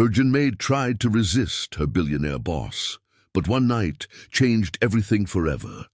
Maid tried to resist her billionaire boss, but one night changed everything forever.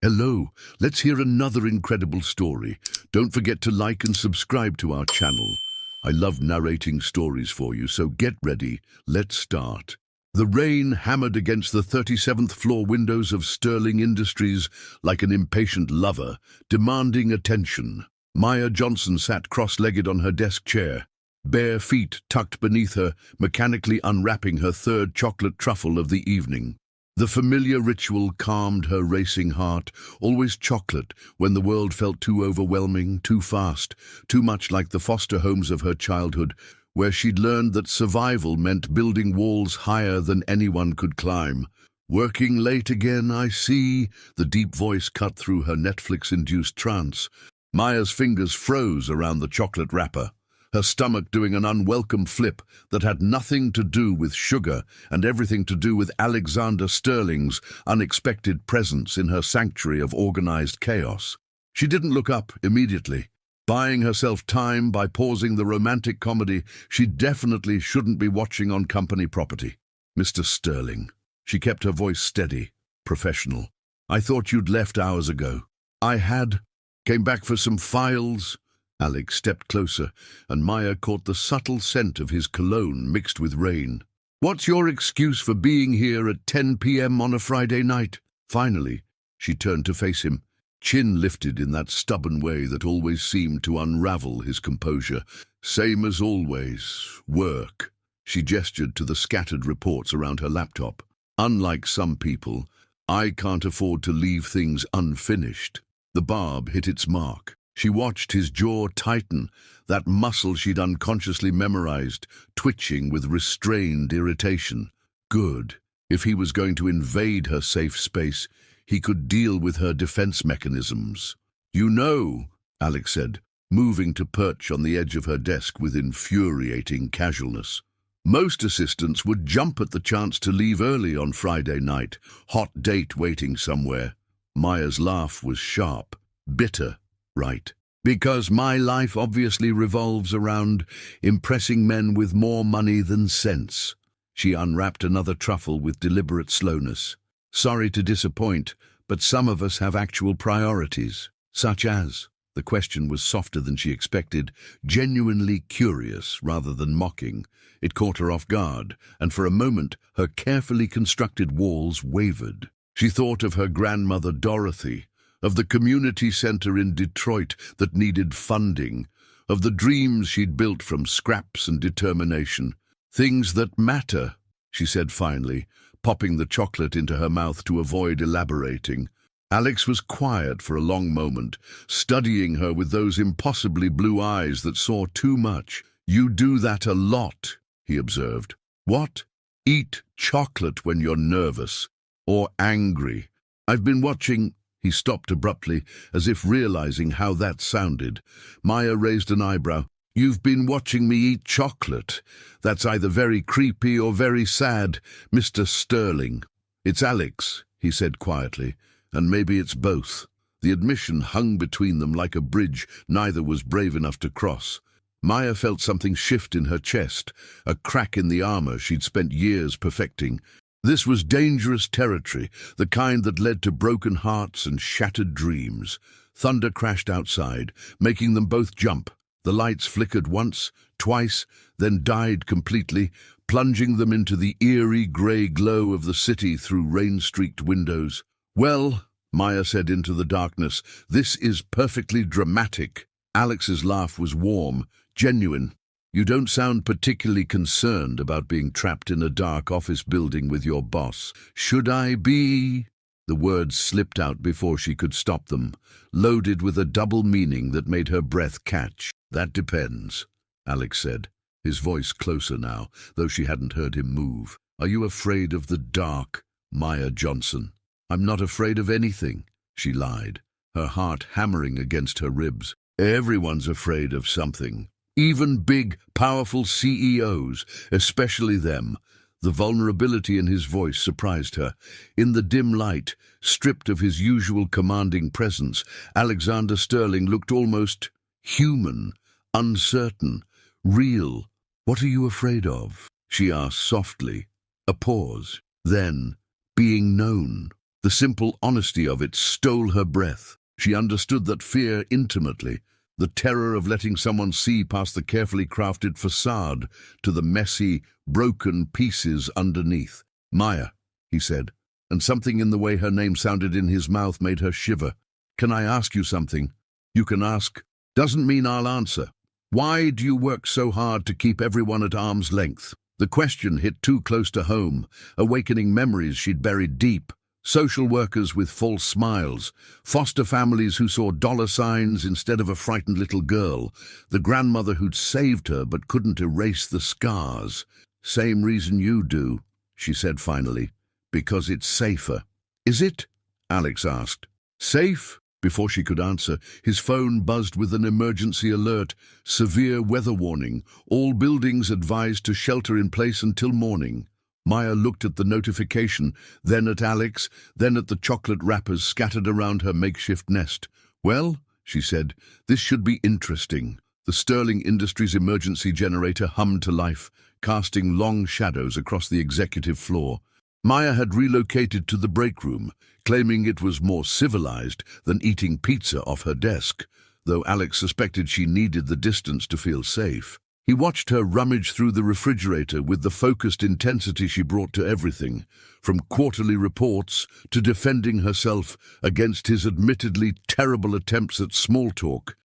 Hello, let's hear another incredible story. Don't forget to like and subscribe to our channel. I love narrating stories for you, so get ready. Let's start. The rain hammered against the 37th floor windows of Sterling Industries like an impatient lover, demanding attention. Maya Johnson sat cross-legged on her desk chair, bare feet tucked beneath her, mechanically unwrapping her third chocolate truffle of the evening. The familiar ritual calmed her racing heart, always chocolate when the world felt too overwhelming, too fast, too much like the foster homes of her childhood, where she'd learned that survival meant building walls higher than anyone could climb. Working late again, I see, the deep voice cut through her Netflix-induced trance. Maya's fingers froze around the chocolate wrapper, her stomach doing an unwelcome flip that had nothing to do with sugar and everything to do with Alexander Sterling's unexpected presence in her sanctuary of organized chaos. She didn't look up immediately, buying herself time by pausing the romantic comedy she definitely shouldn't be watching on company property. Mr. Sterling. She kept her voice steady, professional. I thought you'd left hours ago. I had. Came back for some files. Alex stepped closer, and Maya caught the subtle scent of his cologne mixed with rain. What's your excuse for being here at 10 p.m. on a Friday night? Finally, she turned to face him, chin lifted in that stubborn way that always seemed to unravel his composure. Same as always. Work. She gestured to the scattered reports around her laptop. Unlike some people, I can't afford to leave things unfinished. The barb hit its mark. She watched his jaw tighten, that muscle she'd unconsciously memorized, twitching with restrained irritation. Good. If he was going to invade her safe space, he could deal with her defense mechanisms. You know, Alex said, moving to perch on the edge of her desk with infuriating casualness. Most assistants would jump at the chance to leave early on Friday night, hot date waiting somewhere. Maya's laugh was sharp, bitter. Right. Because my life obviously revolves around impressing men with more money than sense. She unwrapped another truffle with deliberate slowness. Sorry to disappoint, but some of us have actual priorities. Such as? The question was softer than she expected, genuinely curious rather than mocking. It caught her off guard, and for a moment her carefully constructed walls wavered. She thought of her grandmother Dorothy, of the community center in Detroit that needed funding, of the dreams she'd built from scraps and determination. Things that matter, she said finally, popping the chocolate into her mouth to avoid elaborating. Alex was quiet for a long moment, studying her with those impossibly blue eyes that saw too much. You do that a lot, he observed. What? Eat chocolate when you're nervous or angry. I've been watching. He stopped abruptly, as if realizing how that sounded. Maya raised an eyebrow. You've been watching me eat chocolate. That's either very creepy or very sad, Mr. Sterling. It's Alex, he said quietly, and maybe it's both. The admission hung between them like a bridge neither was brave enough to cross. Maya felt something shift in her chest, a crack in the armor she'd spent years perfecting. This was dangerous territory, the kind that led to broken hearts and shattered dreams. Thunder crashed outside, making them both jump. The lights flickered once, twice, then died completely, plunging them into the eerie grey glow of the city through rain-streaked windows. Well, Maya said into the darkness, this is perfectly dramatic. Alex's laugh was warm, genuine. You don't sound particularly concerned about being trapped in a dark office building with your boss. Should I be? The words slipped out before she could stop them, loaded with a double meaning that made her breath catch. That depends, Alex said, his voice closer now, though she hadn't heard him move. Are you afraid of the dark, Maya Johnson? I'm not afraid of anything, she lied, her heart hammering against her ribs. Everyone's afraid of something. Even big, powerful CEOs, especially them. The vulnerability in his voice surprised her. In the dim light, stripped of his usual commanding presence, Alexander Sterling looked almost human, uncertain, real. What are you afraid of? she asked softly. A pause. Then, being known. The simple honesty of it stole her breath. She understood that fear intimately, the terror of letting someone see past the carefully crafted facade to the messy, broken pieces underneath. "Maya," he said, and something in the way her name sounded in his mouth made her shiver. "Can I ask you something?" "You can ask. Doesn't mean I'll answer. Why do you work so hard to keep everyone at arm's length?" The question hit too close to home, awakening memories she'd buried deep. Social workers with false smiles, foster families who saw dollar signs instead of a frightened little girl, the grandmother who'd saved her but couldn't erase the scars. "Same reason you do," she said finally. "Because it's safer." "Is it?" Alex asked. "Safe?" Before she could answer, his phone buzzed with an emergency alert. Severe weather warning. All buildings advised to shelter in place until morning. Maya looked at the notification, then at Alex, then at the chocolate wrappers scattered around her makeshift nest. "Well," she said, "this should be interesting." The Sterling Industries emergency generator hummed to life, casting long shadows across the executive floor. Maya had relocated to the break room, claiming it was more civilized than eating pizza off her desk, though Alex suspected she needed the distance to feel safe. He watched her rummage through the refrigerator with the focused intensity she brought to everything, from quarterly reports to defending herself against his admittedly terrible attempts at small talk.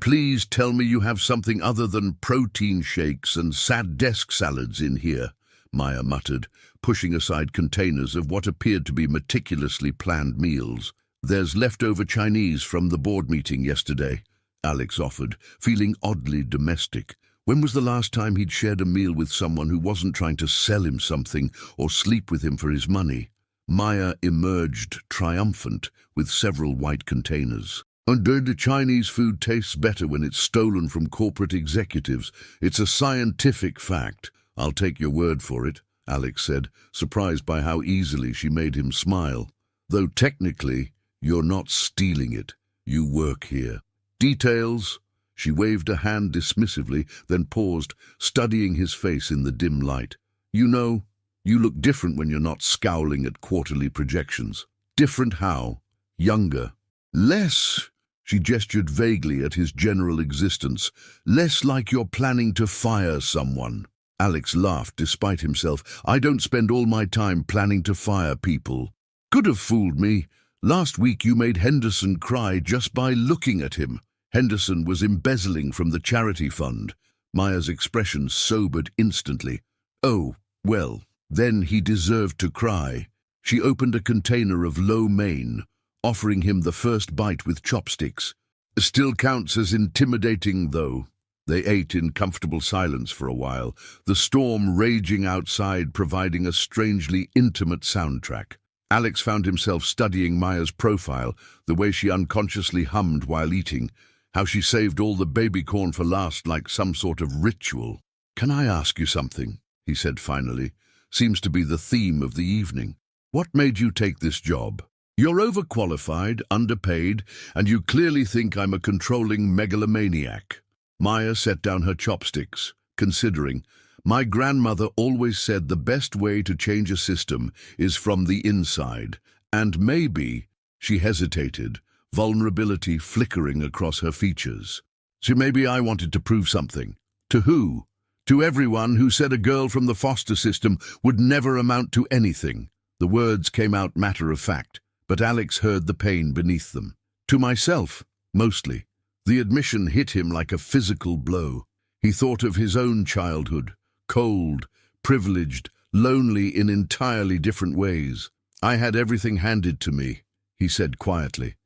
"Please tell me you have something other than protein shakes and sad desk salads in here," Maya muttered, pushing aside containers of what appeared to be meticulously planned meals. "There's leftover Chinese from the board meeting yesterday," Alex offered, feeling oddly domestic. When was the last time he'd shared a meal with someone who wasn't trying to sell him something or sleep with him for his money? Maya emerged triumphant with several white containers. "And the Chinese food tastes better when it's stolen from corporate executives. It's a scientific fact." "I'll take your word for it," Alex said, surprised by how easily she made him smile. "Though technically, you're not stealing it. You work here." "Details?" She waved a hand dismissively, then paused, studying his face in the dim light. "You know, you look different when you're not scowling at quarterly projections." "Different how?" "Younger." "Less," she gestured vaguely at his general existence, "less like you're planning to fire someone." Alex laughed despite himself. "I don't spend all my time planning to fire people." "Could have fooled me. Last week you made Henderson cry just by looking at him." Henderson was embezzling from the charity fund. Maya's expression sobered instantly. "Oh, well, then he deserved to cry." She opened a container of lo mein, offering him the first bite with chopsticks. "Still counts as intimidating, though." They ate in comfortable silence for a while, the storm raging outside providing a strangely intimate soundtrack. Alex found himself studying Maya's profile, the way she unconsciously hummed while eating, how she saved all the baby corn for last like some sort of ritual. "Can I ask you something?" he said finally. "Seems to be the theme of the evening. What made you take this job? You're overqualified, underpaid, and you clearly think I'm a controlling megalomaniac." Maya set down her chopsticks, considering. "My grandmother always said the best way to change a system is from the inside, and maybe," she hesitated, vulnerability flickering across her features. "So maybe I wanted to prove something." "To who?" "To everyone who said a girl from the foster system would never amount to anything." The words came out matter of fact, but Alex heard the pain beneath them. "To myself, mostly." The admission hit him like a physical blow. He thought of his own childhood, cold, privileged, lonely in entirely different ways. "I had everything handed to me," he said quietly.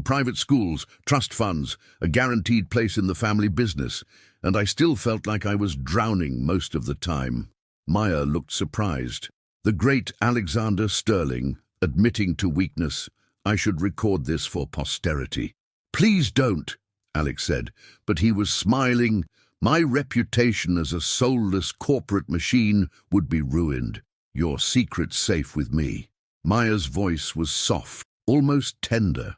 "Private schools, trust funds, a guaranteed place in the family business, and I still felt like I was drowning most of the time." Maya looked surprised. The great Alexander Sterling, admitting to weakness. "I should record this for posterity." "Please don't," Alex said, but he was smiling. "My reputation as a soulless corporate machine would be ruined. Your secret's safe with me." Maya's voice was soft, almost tender.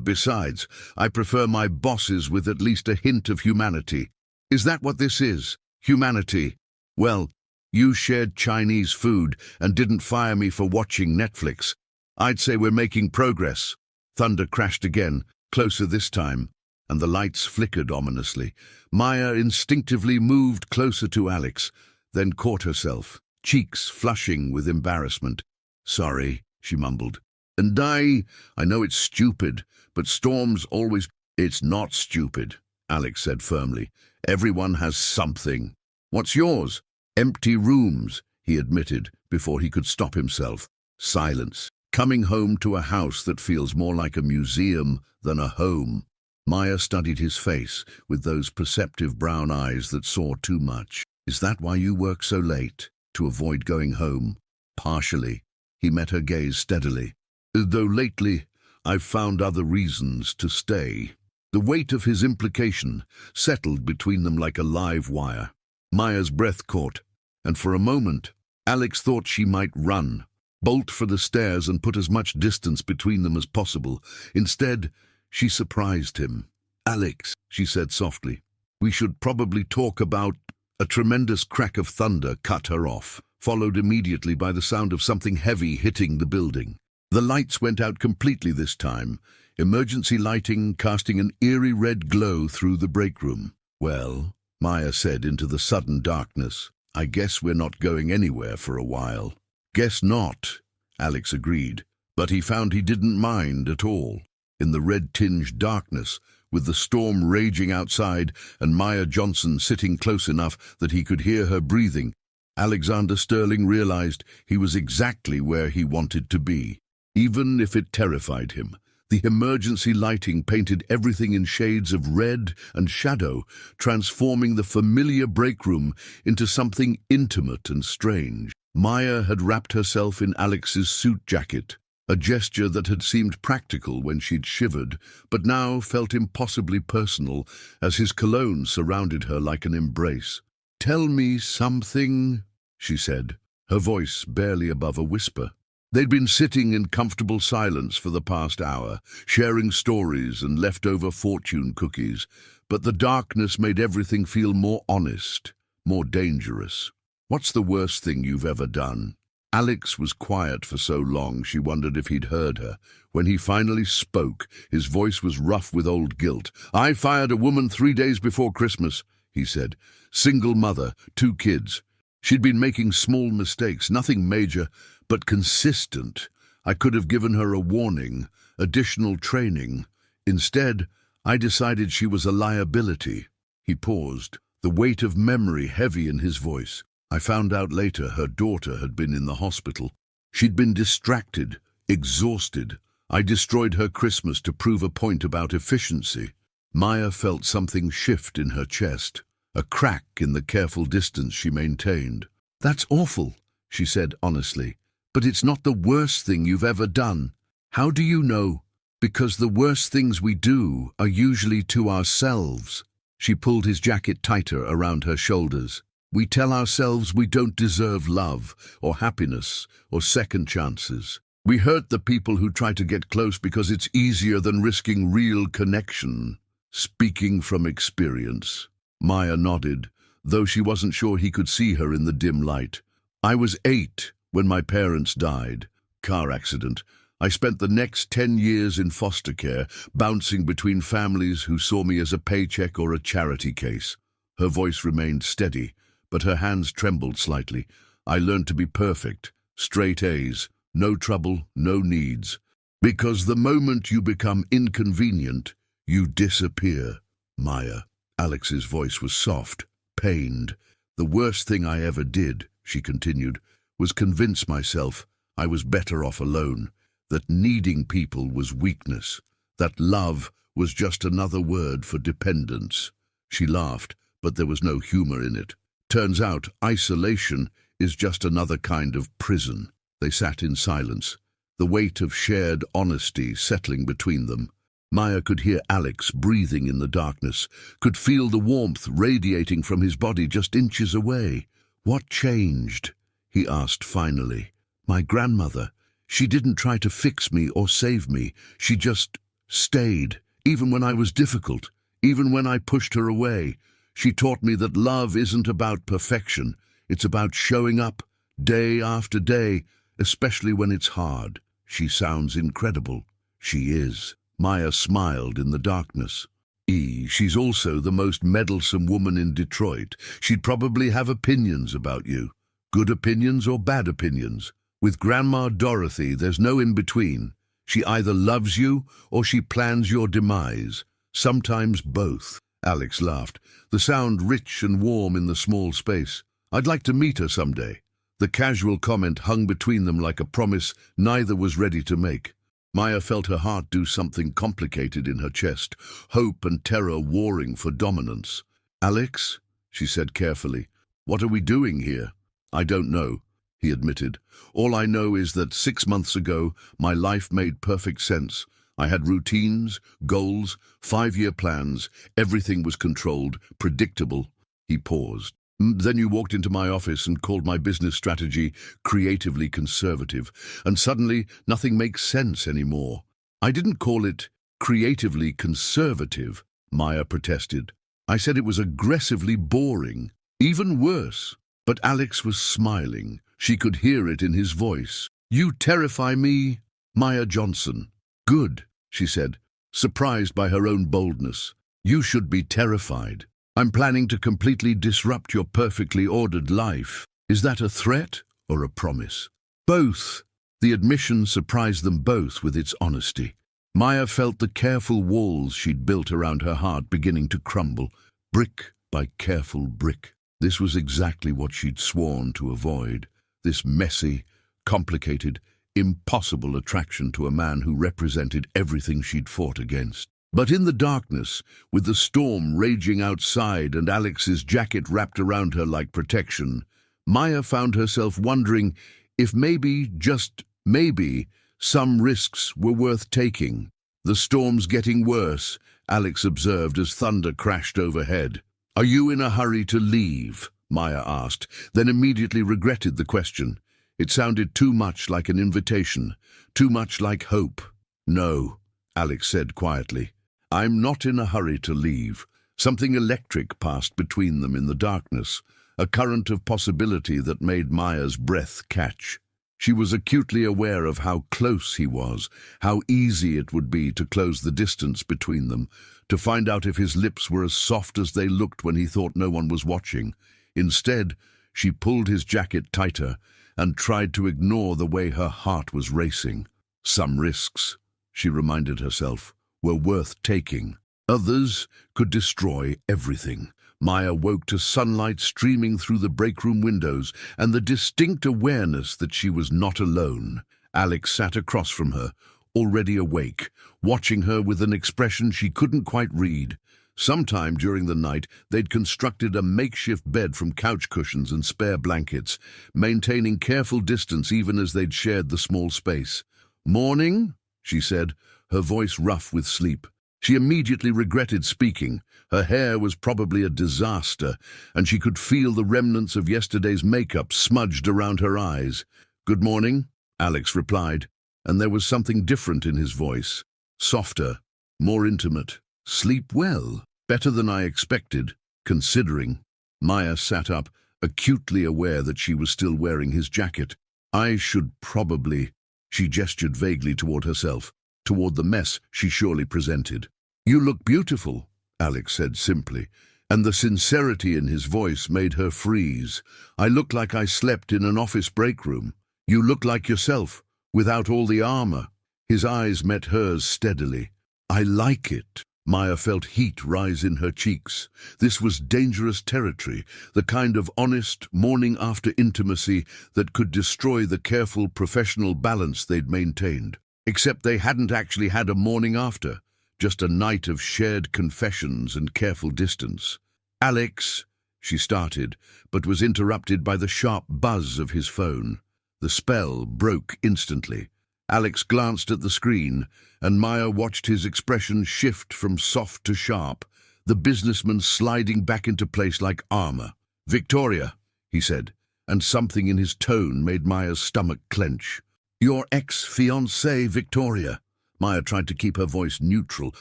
Besides, I prefer my bosses with at least a hint of humanity." "Is that what this is? Humanity?" "Well, You shared Chinese food and didn't fire me for watching Netflix. I'd say we're making progress. Thunder crashed again, closer this time, and the lights flickered ominously. Maya instinctively moved closer to Alex, then caught herself, cheeks flushing with embarrassment. "Sorry," she mumbled. "And I know it's stupid, but storms always—" "It's not stupid," Alex said firmly. "Everyone has something." "What's yours?" "Empty rooms," he admitted before he could stop himself. Silence. Coming home to a house that feels more like a museum than a home. Maya studied his face with those perceptive brown eyes that saw too much. "Is that why you work so late? To avoid going home?" "Partially." He met her gaze steadily. "Though lately, I've found other reasons to stay." The weight of his implication settled between them like a live wire. Maya's breath caught, and for a moment, Alex thought she might run, bolt for the stairs and put as much distance between them as possible. Instead, she surprised him. "Alex," she said softly, "we should probably talk about—" A tremendous crack of thunder cut her off, followed immediately by the sound of something heavy hitting the building. The lights went out completely this time, emergency lighting casting an eerie red glow through the break room. "Well," Maya said into the sudden darkness, "I guess we're not going anywhere for a while." "Guess not," Alex agreed, but he found he didn't mind at all. In the red-tinged darkness, with the storm raging outside and Maya Johnson sitting close enough that he could hear her breathing, Alexander Sterling realized he was exactly where he wanted to be. Even if it terrified him, the emergency lighting painted everything in shades of red and shadow, transforming the familiar break room into something intimate and strange. Maya had wrapped herself in Alex's suit jacket, a gesture that had seemed practical when she'd shivered, but now felt impossibly personal as his cologne surrounded her like an embrace. "Tell me something," she said, her voice barely above a whisper. They'd been sitting in comfortable silence for the past hour, sharing stories and leftover fortune cookies, but the darkness made everything feel more honest, more dangerous. "What's the worst thing you've ever done?" Alex was quiet for so long she wondered if he'd heard her. When he finally spoke, his voice was rough with old guilt. "I fired a woman 3 days before Christmas," he said. "Single mother, 2 kids. She'd been making small mistakes, nothing major, but consistent. I could have given her a warning, additional training. Instead, I decided she was a liability." He paused, the weight of memory heavy in his voice. "I found out later her daughter had been in the hospital. She'd been distracted, exhausted. I destroyed her Christmas to prove a point about efficiency." Maya felt something shift in her chest, a crack in the careful distance she maintained. "That's awful," she said honestly, "but it's not the worst thing you've ever done." "How do you know?" "Because the worst things we do are usually to ourselves." She pulled his jacket tighter around her shoulders. "We tell ourselves we don't deserve love, or happiness, or second chances. We hurt the people who try to get close because it's easier than risking real connection." "Speaking from experience." Maya nodded, though she wasn't sure he could see her in the dim light. "I was 8 when my parents died. Car accident. I spent the next 10 years in foster care, bouncing between families who saw me as a paycheck or a charity case." Her voice remained steady, but her hands trembled slightly. "I learned to be perfect, straight A's, no trouble, no needs. Because the moment you become inconvenient, you disappear." "Maya." Alex's voice was soft, pained. "The worst thing I ever did," she continued, "was convince myself I was better off alone, that needing people was weakness, that love was just another word for dependence." She laughed, but there was no humor in it. "Turns out isolation is just another kind of prison." They sat in silence, the weight of shared honesty settling between them. Maya could hear Alex breathing in the darkness, could feel the warmth radiating from his body just inches away. "What changed?" he asked finally. "My grandmother. She didn't try to fix me or save me. She just stayed, even when I was difficult, even when I pushed her away. She taught me that love isn't about perfection. It's about showing up, day after day, especially when it's hard. She sounds incredible. She is. Maya smiled in the darkness. She's also the most meddlesome woman in Detroit. She'd probably have opinions about you. Good opinions or bad opinions. With Grandma Dorothy, there's no in-between. She either loves you or she plans your demise. Sometimes both. Alex laughed, the sound rich and warm in the small space. I'd like to meet her someday. The casual comment hung between them like a promise neither was ready to make. Maya felt her heart do something complicated in her chest, hope and terror warring for dominance. "Alex," she said carefully, "what are we doing here?" "I don't know," he admitted. "All I know is that 6 months ago, my life made perfect sense. I had routines, goals, 5-year plans. Everything was controlled, predictable." He paused. "Then you walked into my office and called my business strategy creatively conservative, and suddenly nothing makes sense anymore." "I didn't call it creatively conservative," Maya protested. "I said it was aggressively boring, even worse." But Alex was smiling. She could hear it in his voice. "You terrify me, Maya Johnson." "Good," she said, surprised by her own boldness. "You should be terrified. I'm planning to completely disrupt your perfectly ordered life." "Is that a threat or a promise?" "Both." The admission surprised them both with its honesty. Maya felt the careful walls she'd built around her heart beginning to crumble, brick by careful brick. This was exactly what she'd sworn to avoid, this messy, complicated, impossible attraction to a man who represented everything she'd fought against. But in the darkness, with the storm raging outside and Alex's jacket wrapped around her like protection, Maya found herself wondering if maybe, just maybe, some risks were worth taking. "The storm's getting worse," Alex observed as thunder crashed overhead. "Are you in a hurry to leave?" Maya asked, then immediately regretted the question. It sounded too much like an invitation, too much like hope. "No," Alex said quietly. "I'm not in a hurry to leave." Something electric passed between them in the darkness, a current of possibility that made Maya's breath catch. She was acutely aware of how close he was, how easy it would be to close the distance between them, to find out if his lips were as soft as they looked when he thought no one was watching. Instead, she pulled his jacket tighter and tried to ignore the way her heart was racing. Some risks, she reminded herself, were worth taking. Others could destroy everything. Maya woke to sunlight streaming through the break-room windows and the distinct awareness that she was not alone. Alex sat across from her, already awake, watching her with an expression she couldn't quite read. Sometime during the night, they'd constructed a makeshift bed from couch cushions and spare blankets, maintaining careful distance even as they'd shared the small space. "Morning?" she said, her voice rough with sleep. She immediately regretted speaking. Her hair was probably a disaster, and she could feel the remnants of yesterday's makeup smudged around her eyes. "Good morning," Alex replied, and there was something different in his voice. Softer, more intimate. "Sleep well. Better than I expected, considering." Maya sat up, acutely aware that she was still wearing his jacket. "I should probably—" She gestured vaguely toward herself, toward the mess she surely presented. "You look beautiful," Alex said simply, and the sincerity in his voice made her freeze. "I look like I slept in an office break room. You look like yourself, without all the armor." His eyes met hers steadily. "I like it." Maya felt heat rise in her cheeks. This was dangerous territory, the kind of honest, morning-after intimacy that could destroy the careful, professional balance they'd maintained. Except they hadn't actually had a morning after, just a night of shared confessions and careful distance. "Alex," she started, but was interrupted by the sharp buzz of his phone. The spell broke instantly. Alex glanced at the screen, and Maya watched his expression shift from soft to sharp, the businessman sliding back into place like armor. "Victoria," he said, and something in his tone made Maya's stomach clench. "Your ex-fiancée, Victoria." Maya tried to keep her voice neutral,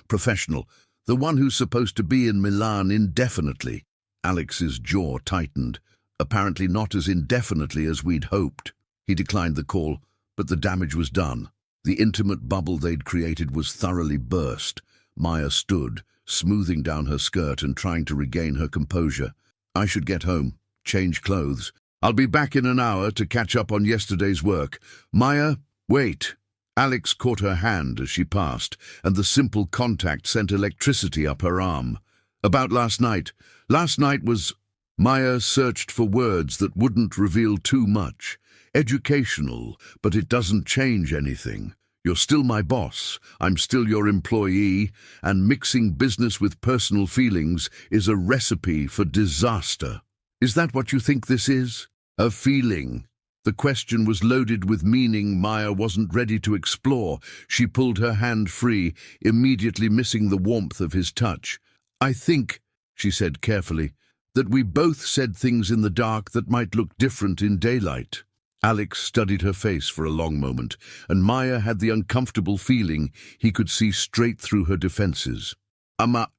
professional. "The one who's supposed to be in Milan indefinitely." Alex's jaw tightened. apparently not as indefinitely as we'd hoped. He declined the call, but the damage was done. The intimate bubble they'd created was thoroughly burst. Maya stood, smoothing down her skirt and trying to regain her composure. I should get home, change clothes. I'll be back in an hour to catch up on yesterday's work. Maya, wait. Alex caught her hand as she passed, and the simple contact sent electricity up her arm. About last night. Last night was... Maya searched for words that wouldn't reveal too much. Educational, but it doesn't change anything. You're still my boss, I'm still your employee, and mixing business with personal feelings is a recipe for disaster. Is that what you think this is? A feeling? The question was loaded with meaning Maya wasn't ready to explore. She pulled her hand free, immediately missing the warmth of his touch. I think, she said carefully, that we both said things in the dark that might look different in daylight. Alex studied her face for a long moment, and Maya had the uncomfortable feeling he could see straight through her defenses.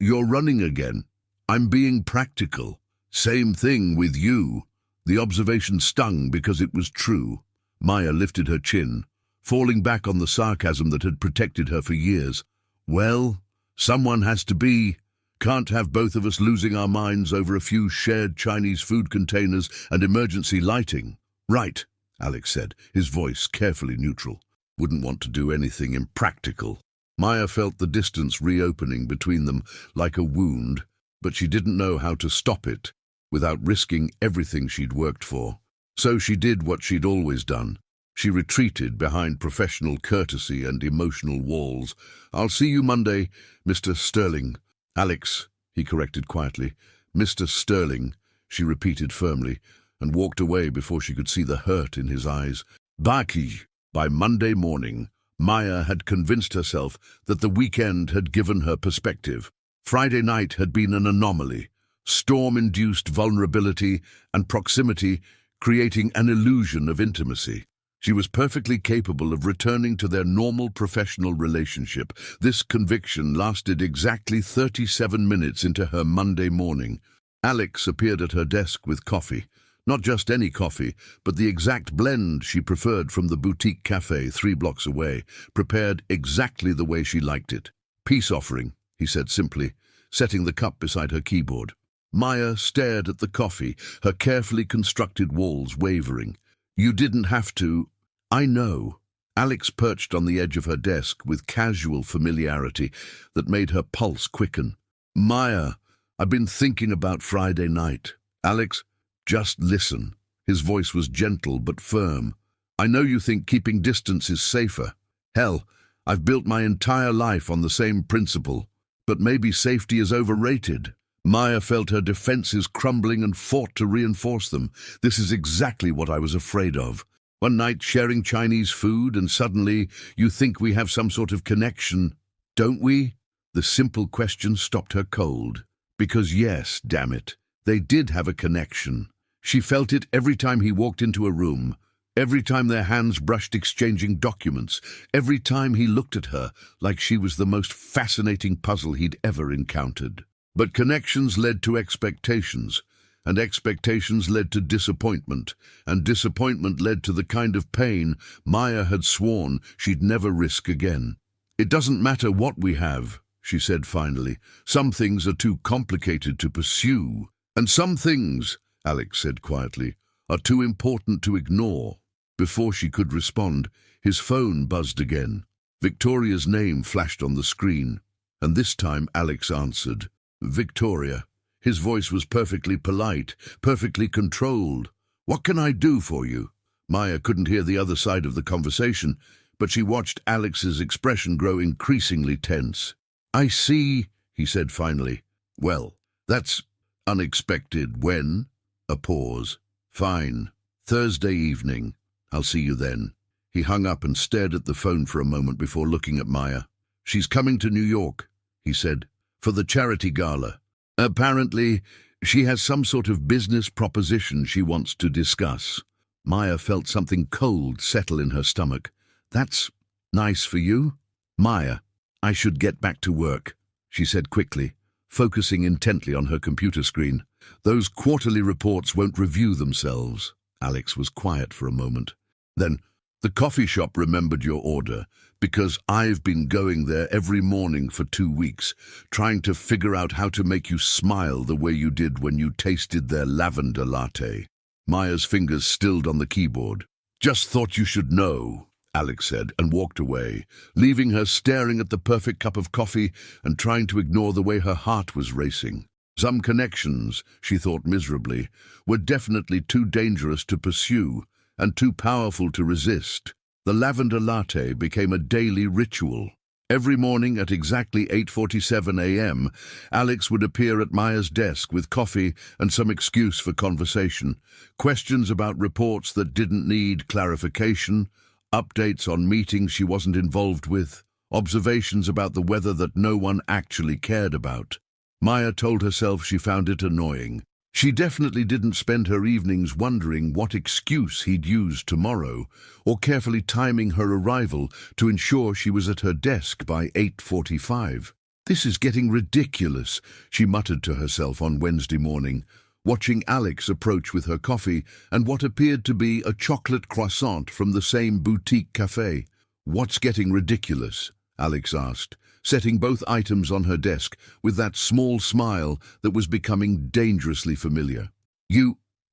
You're running again. I'm being practical. Same thing with you. The observation stung because it was true. Maya lifted her chin, falling back on the sarcasm that had protected her for years. Well, someone has to be. Can't have both of us losing our minds over a few shared Chinese food containers and emergency lighting. Right, Alex said, his voice carefully neutral. Wouldn't want to do anything impractical. Maya felt the distance reopening between them like a wound, but she didn't know how to stop it without risking everything she'd worked for. So she did what she'd always done. She retreated behind professional courtesy and emotional walls. I'll see you Monday, Mr. Sterling. Alex, he corrected quietly. Mr. Sterling, she repeated firmly, and walked away before she could see the hurt in his eyes. Baki. By Monday morning, Maya had convinced herself that the weekend had given her perspective. Friday night had been an anomaly. Storm-induced vulnerability and proximity creating an illusion of intimacy. She was perfectly capable of returning to their normal professional relationship. This conviction lasted exactly 37 minutes into her Monday morning. Alex appeared at her desk with coffee. Not just any coffee, but the exact blend she preferred from the boutique cafe 3 blocks away, prepared exactly the way she liked it. Peace offering, he said simply, setting the cup beside her keyboard. Maya stared at the coffee, her carefully constructed walls wavering. You didn't have to. I know. Alex perched on the edge of her desk with casual familiarity that made her pulse quicken. Maya, I've been thinking about Friday night. Alex, just listen. His voice was gentle but firm. I know you think keeping distance is safer. Hell, I've built my entire life on the same principle. But maybe safety is overrated. Maya felt her defenses crumbling and fought to reinforce them. This is exactly what I was afraid of. One night sharing Chinese food and suddenly you think we have some sort of connection. Don't we? The simple question stopped her cold. Because yes, damn it, they did have a connection. She felt it every time he walked into a room, every time their hands brushed exchanging documents, every time he looked at her like she was the most fascinating puzzle he'd ever encountered. But connections led to expectations, and expectations led to disappointment, and disappointment led to the kind of pain Maya had sworn she'd never risk again. It doesn't matter what we have, she said finally. Some things are too complicated to pursue, and some things, Alex said quietly, are too important to ignore. Before she could respond, his phone buzzed again. Victoria's name flashed on the screen, and this time Alex answered. Victoria. His voice was perfectly polite, perfectly controlled. What can I do for you? Maya couldn't hear the other side of the conversation, but she watched Alex's expression grow increasingly tense. I see, he said finally. Well, that's unexpected. When? A pause. Fine. Thursday evening. I'll see you then. He hung up and stared at the phone for a moment before looking at Maya. She's coming to New York, he said, for the charity gala. Apparently, she has some sort of business proposition she wants to discuss. Maya felt something cold settle in her stomach. That's nice for you? Maya, I should get back to work, she said quickly, focusing intently on her computer screen. Those quarterly reports won't review themselves. Alex was quiet for a moment. Then, the coffee shop remembered your order, because I've been going there every morning for 2 weeks, trying to figure out how to make you smile the way you did when you tasted their lavender latte. Maya's fingers stilled on the keyboard. Just thought you should know, Alex said, and walked away, leaving her staring at the perfect cup of coffee and trying to ignore the way her heart was racing. Some connections, she thought miserably, were definitely too dangerous to pursue and too powerful to resist. The lavender latte became a daily ritual. Every morning at exactly 8:47 a.m., Alex would appear at Maya's desk with coffee and some excuse for conversation. Questions about reports that didn't need clarification, updates on meetings she wasn't involved with, observations about the weather that no one actually cared about. Maya told herself she found it annoying. She definitely didn't spend her evenings wondering what excuse he'd use tomorrow, or carefully timing her arrival to ensure she was at her desk by 8:45. This is getting ridiculous, she muttered to herself on Wednesday morning, watching Alex approach with her coffee and what appeared to be a chocolate croissant from the same boutique cafe. What's getting ridiculous? Alex asked, setting both items on her desk with that small smile that was becoming dangerously familiar.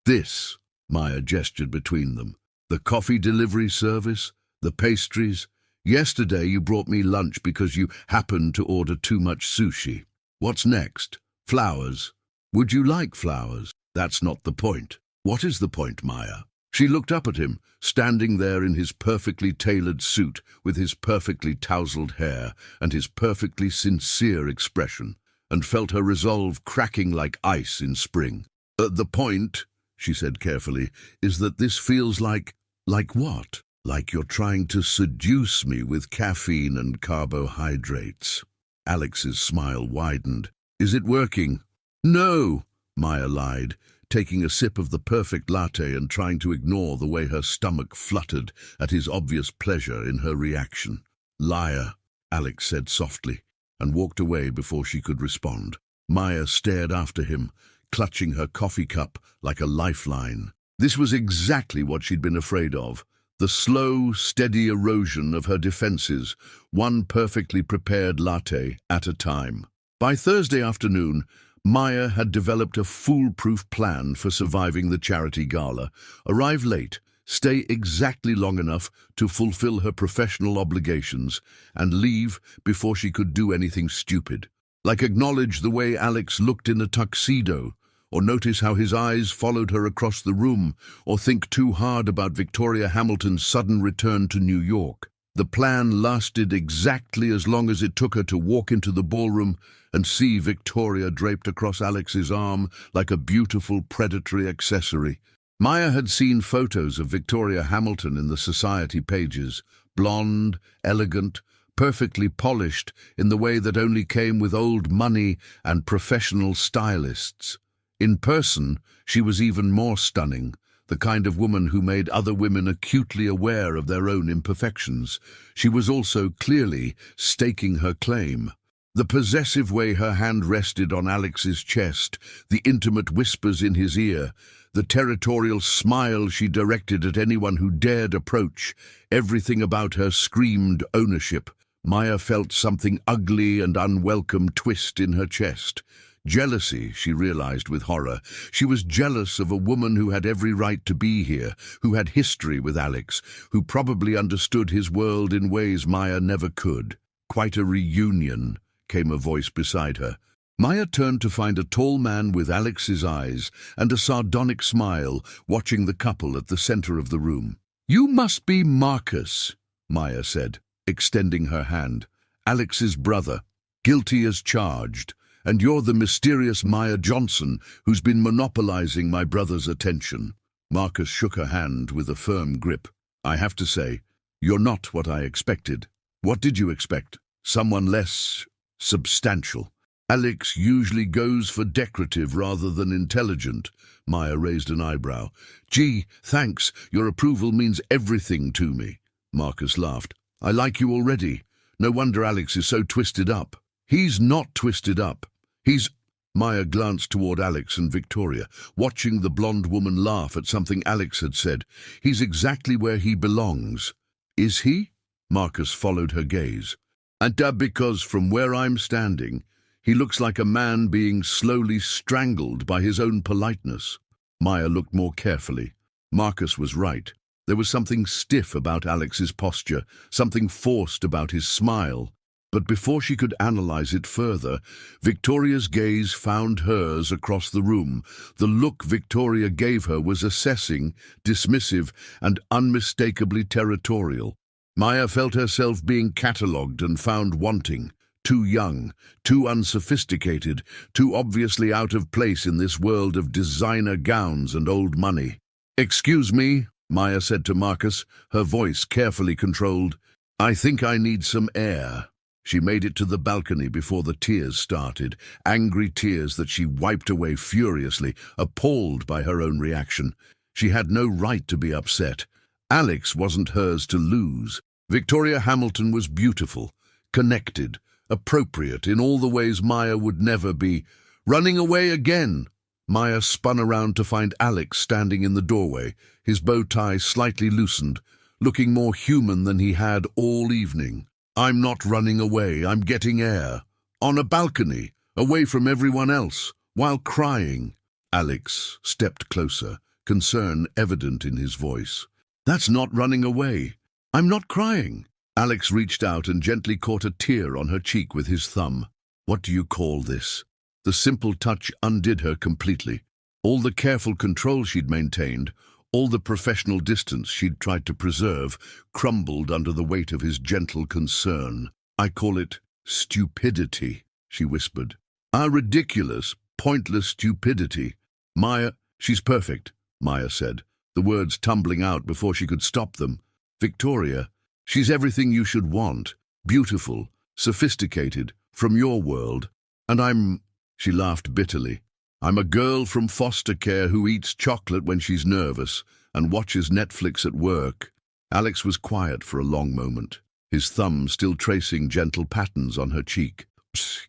This, Maya gestured between them. The coffee delivery service, the pastries. Yesterday you brought me lunch because you happened to order too much sushi. What's next? Flowers. Would you like flowers? That's not the point. What is the point, Maya? She looked up at him, standing there in his perfectly tailored suit, with his perfectly tousled hair and his perfectly sincere expression, and felt her resolve cracking like ice in spring. The point, she said carefully, is that this feels like what? Like you're trying to seduce me with caffeine and carbohydrates. Alex's smile widened. Is it working? No, Maya lied, taking a sip of the perfect latte and trying to ignore the way her stomach fluttered at his obvious pleasure in her reaction. Liar, Alex said softly, and walked away before she could respond. Maya stared after him, clutching her coffee cup like a lifeline. This was exactly what she'd been afraid of. The slow, steady erosion of her defenses, one perfectly prepared latte at a time. By Thursday afternoon, Maya had developed a foolproof plan for surviving the charity gala. Arrive late, stay exactly long enough to fulfill her professional obligations, and leave before she could do anything stupid. Like acknowledge the way Alex looked in a tuxedo, or notice how his eyes followed her across the room, or think too hard about Victoria Hamilton's sudden return to New York. The plan lasted exactly as long as it took her to walk into the ballroom and see Victoria draped across Alex's arm like a beautiful predatory accessory. Maya had seen photos of Victoria Hamilton in the society pages, blonde, elegant, perfectly polished in the way that only came with old money and professional stylists. In person, she was even more stunning, the kind of woman who made other women acutely aware of their own imperfections. She was also clearly staking her claim. The possessive way her hand rested on Alex's chest, the intimate whispers in his ear, the territorial smile she directed at anyone who dared approach, everything about her screamed ownership. Maya felt something ugly and unwelcome twist in her chest. Jealousy, she realized with horror. She was jealous of a woman who had every right to be here, who had history with Alex, who probably understood his world in ways Maya never could. Quite a reunion, came a voice beside her. Maya turned to find a tall man with Alex's eyes and a sardonic smile watching the couple at the center of the room. You must be Marcus, Maya said, extending her hand. Alex's brother, guilty as charged. And you're the mysterious Maya Johnson who's been monopolizing my brother's attention. Marcus shook her hand with a firm grip. I have to say, you're not what I expected. What did you expect? Someone less substantial. Alex usually goes for decorative rather than intelligent. Maya raised an eyebrow. Gee, thanks. Your approval means everything to me. Marcus laughed. I like you already. No wonder Alex is so twisted up. He's not twisted up. He's... Maya glanced toward Alex and Victoria, watching the blonde woman laugh at something Alex had said. "He's exactly where he belongs." "Is he?" Marcus followed her gaze. "And because from where I'm standing, he looks like a man being slowly strangled by his own politeness." Maya looked more carefully. Marcus was right. There was something stiff about Alex's posture, something forced about his smile. But before she could analyze it further, Victoria's gaze found hers across the room. The look Victoria gave her was assessing, dismissive, and unmistakably territorial. Maya felt herself being catalogued and found wanting. Too young, too unsophisticated, too obviously out of place in this world of designer gowns and old money. "Excuse me," Maya said to Marcus, her voice carefully controlled. "I think I need some air." She made it to the balcony before the tears started, angry tears that she wiped away furiously, appalled by her own reaction. She had no right to be upset. Alex wasn't hers to lose. Victoria Hamilton was beautiful, connected, appropriate in all the ways Maya would never be. Running away again! Maya spun around to find Alex standing in the doorway, his bow tie slightly loosened, looking more human than he had all evening. "I'm not running away, I'm getting air. On a balcony, away from everyone else, while crying." Alex stepped closer, concern evident in his voice. "That's not running away. I'm not crying." Alex reached out and gently caught a tear on her cheek with his thumb. "What do you call this?" The simple touch undid her completely. All the careful control she'd maintained, all the professional distance she'd tried to preserve, crumbled under the weight of his gentle concern. "I call it stupidity," she whispered. "A ridiculous, pointless stupidity." "Maya, she's perfect," Maya said, the words tumbling out before she could stop them. "Victoria, she's everything you should want, beautiful, sophisticated, from your world. And she laughed bitterly. "I'm a girl from foster care who eats chocolate when she's nervous and watches Netflix at work." Alex was quiet for a long moment, his thumb still tracing gentle patterns on her cheek.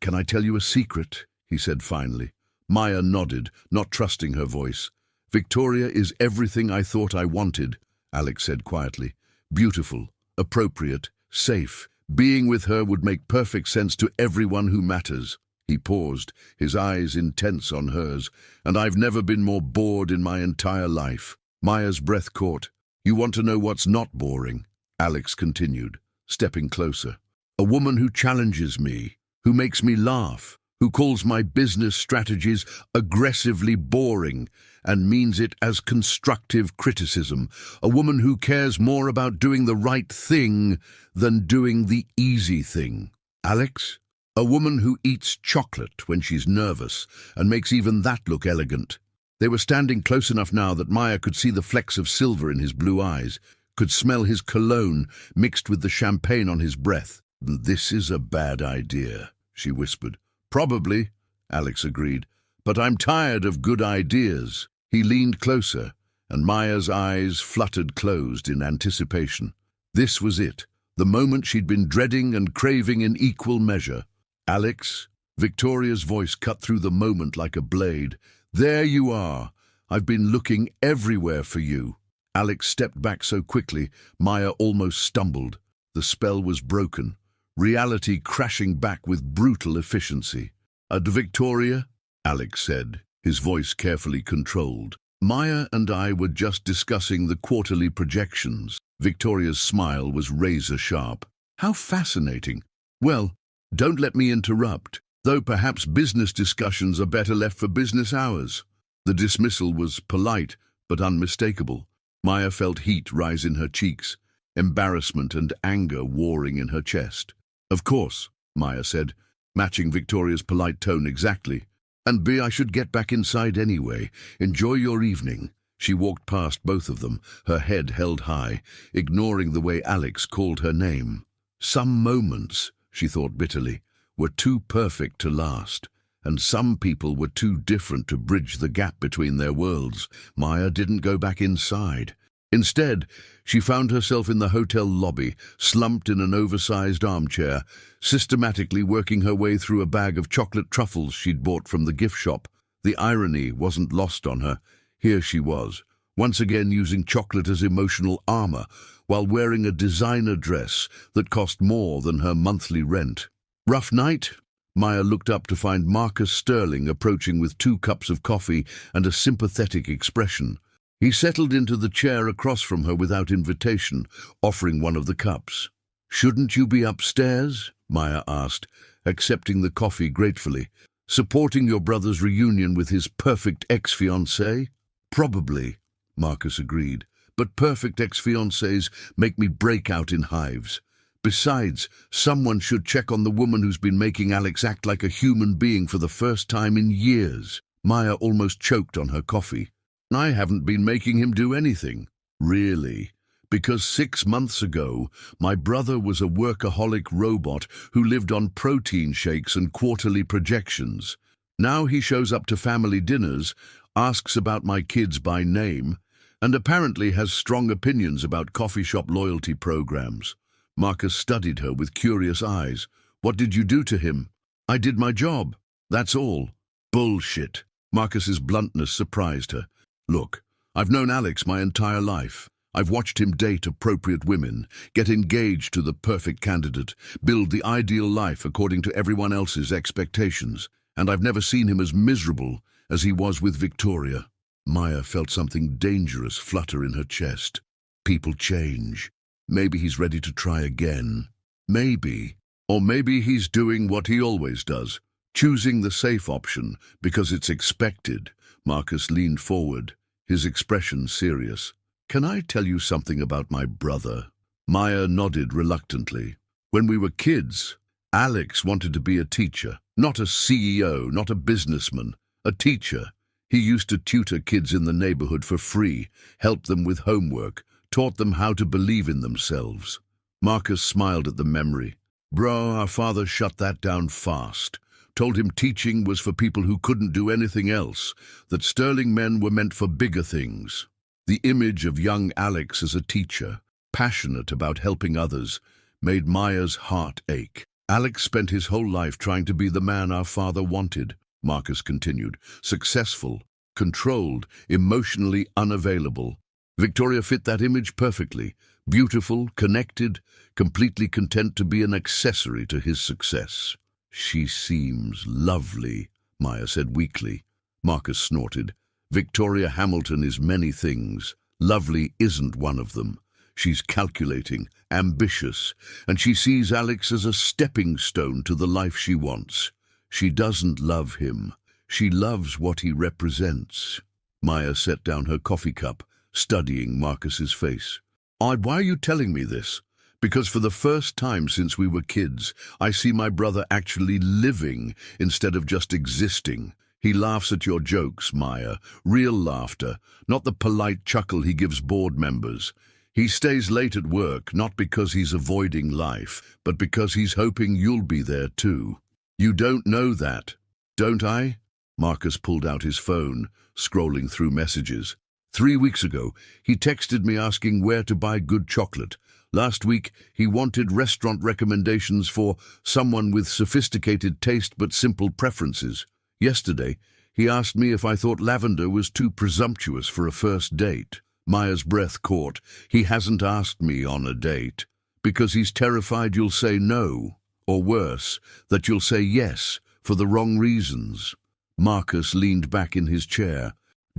"Can I tell you a secret?" he said finally. Maya nodded, not trusting her voice. "Victoria is everything I thought I wanted," Alex said quietly. "Beautiful, appropriate, safe. Being with her would make perfect sense to everyone who matters." He paused, his eyes intense on hers. "And I've never been more bored in my entire life." Maya's breath caught. "You want to know what's not boring?" Alex continued, stepping closer. "A woman who challenges me, who makes me laugh, who calls my business strategies aggressively boring and means it as constructive criticism. A woman who cares more about doing the right thing than doing the easy thing." "Alex?" "A woman who eats chocolate when she's nervous and makes even that look elegant." They were standing close enough now that Maya could see the flecks of silver in his blue eyes, could smell his cologne mixed with the champagne on his breath. "This is a bad idea," she whispered. "Probably," Alex agreed, "but I'm tired of good ideas." He leaned closer, and Maya's eyes fluttered closed in anticipation. This was it, the moment she'd been dreading and craving in equal measure. "Alex," Victoria's voice cut through the moment like a blade. "There you are. I've been looking everywhere for you." Alex stepped back so quickly, Maya almost stumbled. The spell was broken, reality crashing back with brutal efficiency. Victoria," Alex said, his voice carefully controlled. "Maya and I were just discussing the quarterly projections." Victoria's smile was razor-sharp. "How fascinating. Well, don't let me interrupt, though perhaps business discussions are better left for business hours." The dismissal was polite but unmistakable. Maya felt heat rise in her cheeks, embarrassment and anger warring in her chest. "Of course," Maya said, matching Victoria's polite tone exactly. "And I should get back inside anyway. Enjoy your evening." She walked past both of them, her head held high, ignoring the way Alex called her name. Some moments, she thought bitterly, were too perfect to last, and some people were too different to bridge the gap between their worlds. Maya didn't go back inside. Instead, she found herself in the hotel lobby, slumped in an oversized armchair, systematically working her way through a bag of chocolate truffles she'd bought from the gift shop. The irony wasn't lost on her. Here she was, once again using chocolate as emotional armor, while wearing a designer dress that cost more than her monthly rent. Rough night? Maya looked up to find Marcus Sterling approaching with 2 cups of coffee and a sympathetic expression. He settled into the chair across from her without invitation, offering one of the cups. "Shouldn't you be upstairs?" Maya asked, accepting the coffee gratefully. "Supporting your brother's reunion with his perfect ex-fiancée?" "Probably," Marcus agreed, "but perfect ex-fiancées make me break out in hives. Besides, someone should check on the woman who's been making Alex act like a human being for the first time in years." Maya almost choked on her coffee. "I haven't been making him do anything." "Really? Because 6 months ago, my brother was a workaholic robot who lived on protein shakes and quarterly projections. Now he shows up to family dinners, asks about my kids by name, and apparently has strong opinions about coffee shop loyalty programs." Marcus studied her with curious eyes. "What did you do to him?" "I did my job. That's all." "Bullshit." Marcus's bluntness surprised her. "Look, I've known Alex my entire life. I've watched him date appropriate women, get engaged to the perfect candidate, build the ideal life according to everyone else's expectations, and I've never seen him as miserable as he was with Victoria." Maya felt something dangerous flutter in her chest. People change. Maybe he's ready to try again. Maybe. Or maybe he's doing what he always does, choosing the safe option because it's expected. Marcus leaned forward, his expression serious. "Can I tell you something about my brother?" Maya nodded reluctantly. "When we were kids, Alex wanted to be a teacher. Not a CEO, not a businessman. A teacher. He used to tutor kids in the neighborhood for free, help them with homework, taught them how to believe in themselves." Marcus smiled at the memory. "Bro, our father shut that down fast. Told him teaching was for people who couldn't do anything else, that Sterling men were meant for bigger things." The image of young Alex as a teacher, passionate about helping others, made Maya's heart ache. "Alex spent his whole life trying to be the man our father wanted," Marcus continued. "Successful, controlled, emotionally unavailable. Victoria fit that image perfectly. Beautiful, connected, completely content to be an accessory to his success." "She seems lovely," Maya said weakly. Marcus snorted. "Victoria Hamilton is many things. Lovely isn't one of them. She's calculating, ambitious, and she sees Alex as a stepping stone to the life she wants. She doesn't love him. She loves what he represents." Maya set down her coffee cup, studying Marcus's face. "Why are you telling me this? Because for the first time since we were kids, I see my brother actually living instead of just existing. He laughs at your jokes, Maya. Real laughter, not the polite chuckle he gives board members. He stays late at work, not because he's avoiding life, but because he's hoping you'll be there too. You don't know that, don't I?" Marcus pulled out his phone, scrolling through messages. 3 weeks ago, he texted me asking where to buy good chocolate. Last week, he wanted restaurant recommendations for someone with sophisticated taste but simple preferences. Yesterday, he asked me if I thought lavender was too presumptuous for a first date. Maya's breath caught. "He hasn't asked me on a date. Because he's terrified you'll say no, or worse, that you'll say yes for the wrong reasons." Marcus leaned back in his chair.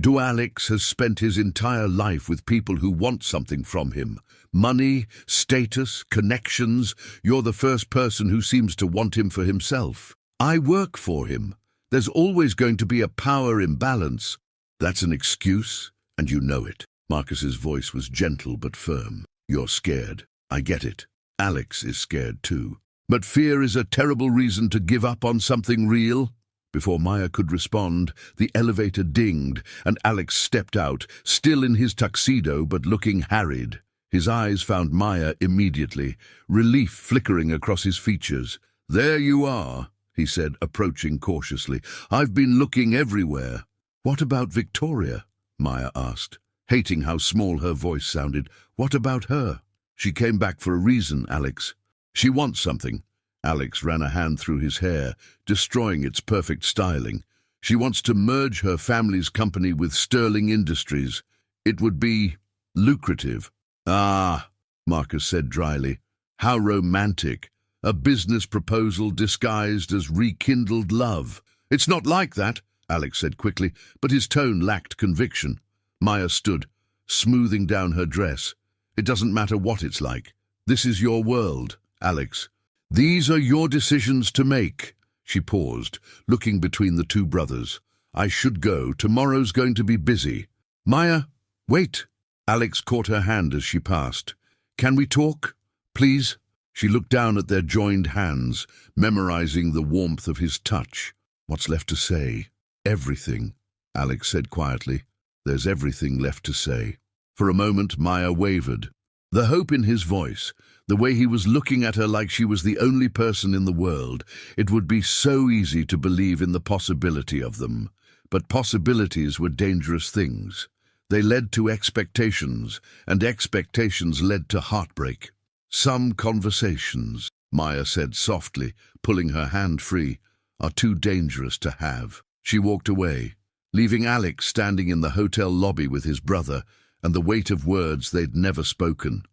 Alex has spent his entire life with people who want something from him. Money, status, connections. You're the first person who seems to want him for himself. I work for him. There's always going to be a power imbalance. That's an excuse, and you know it. Marcus's voice was gentle but firm. "You're scared. I get it. Alex is scared too. But fear is a terrible reason to give up on something real." Before Maya could respond, the elevator dinged, and Alex stepped out, still in his tuxedo but looking harried. His eyes found Maya immediately, relief flickering across his features. "There you are," he said, approaching cautiously. "I've been looking everywhere." "What about Victoria?" Maya asked. hating how small her voice sounded. What about her? She came back for a reason, Alex. She wants something. Alex ran a hand through his hair, destroying its perfect styling. She wants to merge her family's company with Sterling Industries. It would be lucrative. Ah, Marcus said dryly. How romantic. A business proposal disguised as rekindled love. It's not like that, Alex said quickly, but his tone lacked conviction. Maya stood, smoothing down her dress. It doesn't matter what it's like. This is your world, Alex. These are your decisions to make. She paused, looking between the two brothers. I should go. Tomorrow's going to be busy. Maya, wait. Alex caught her hand as she passed. Can we talk? Please? She looked down at their joined hands, memorizing the warmth of his touch. What's left to say? Everything, Alex said quietly. There's everything left to say. For a moment, Maya wavered. The hope in his voice, the way he was looking at her like she was the only person in the world. It would be so easy to believe in the possibility of them. But possibilities were dangerous things. They led to expectations, and expectations led to heartbreak. Some conversations, Maya said softly, pulling her hand free, are too dangerous to have. She walked away, leaving Alex standing in the hotel lobby with his brother and the weight of words they'd never spoken.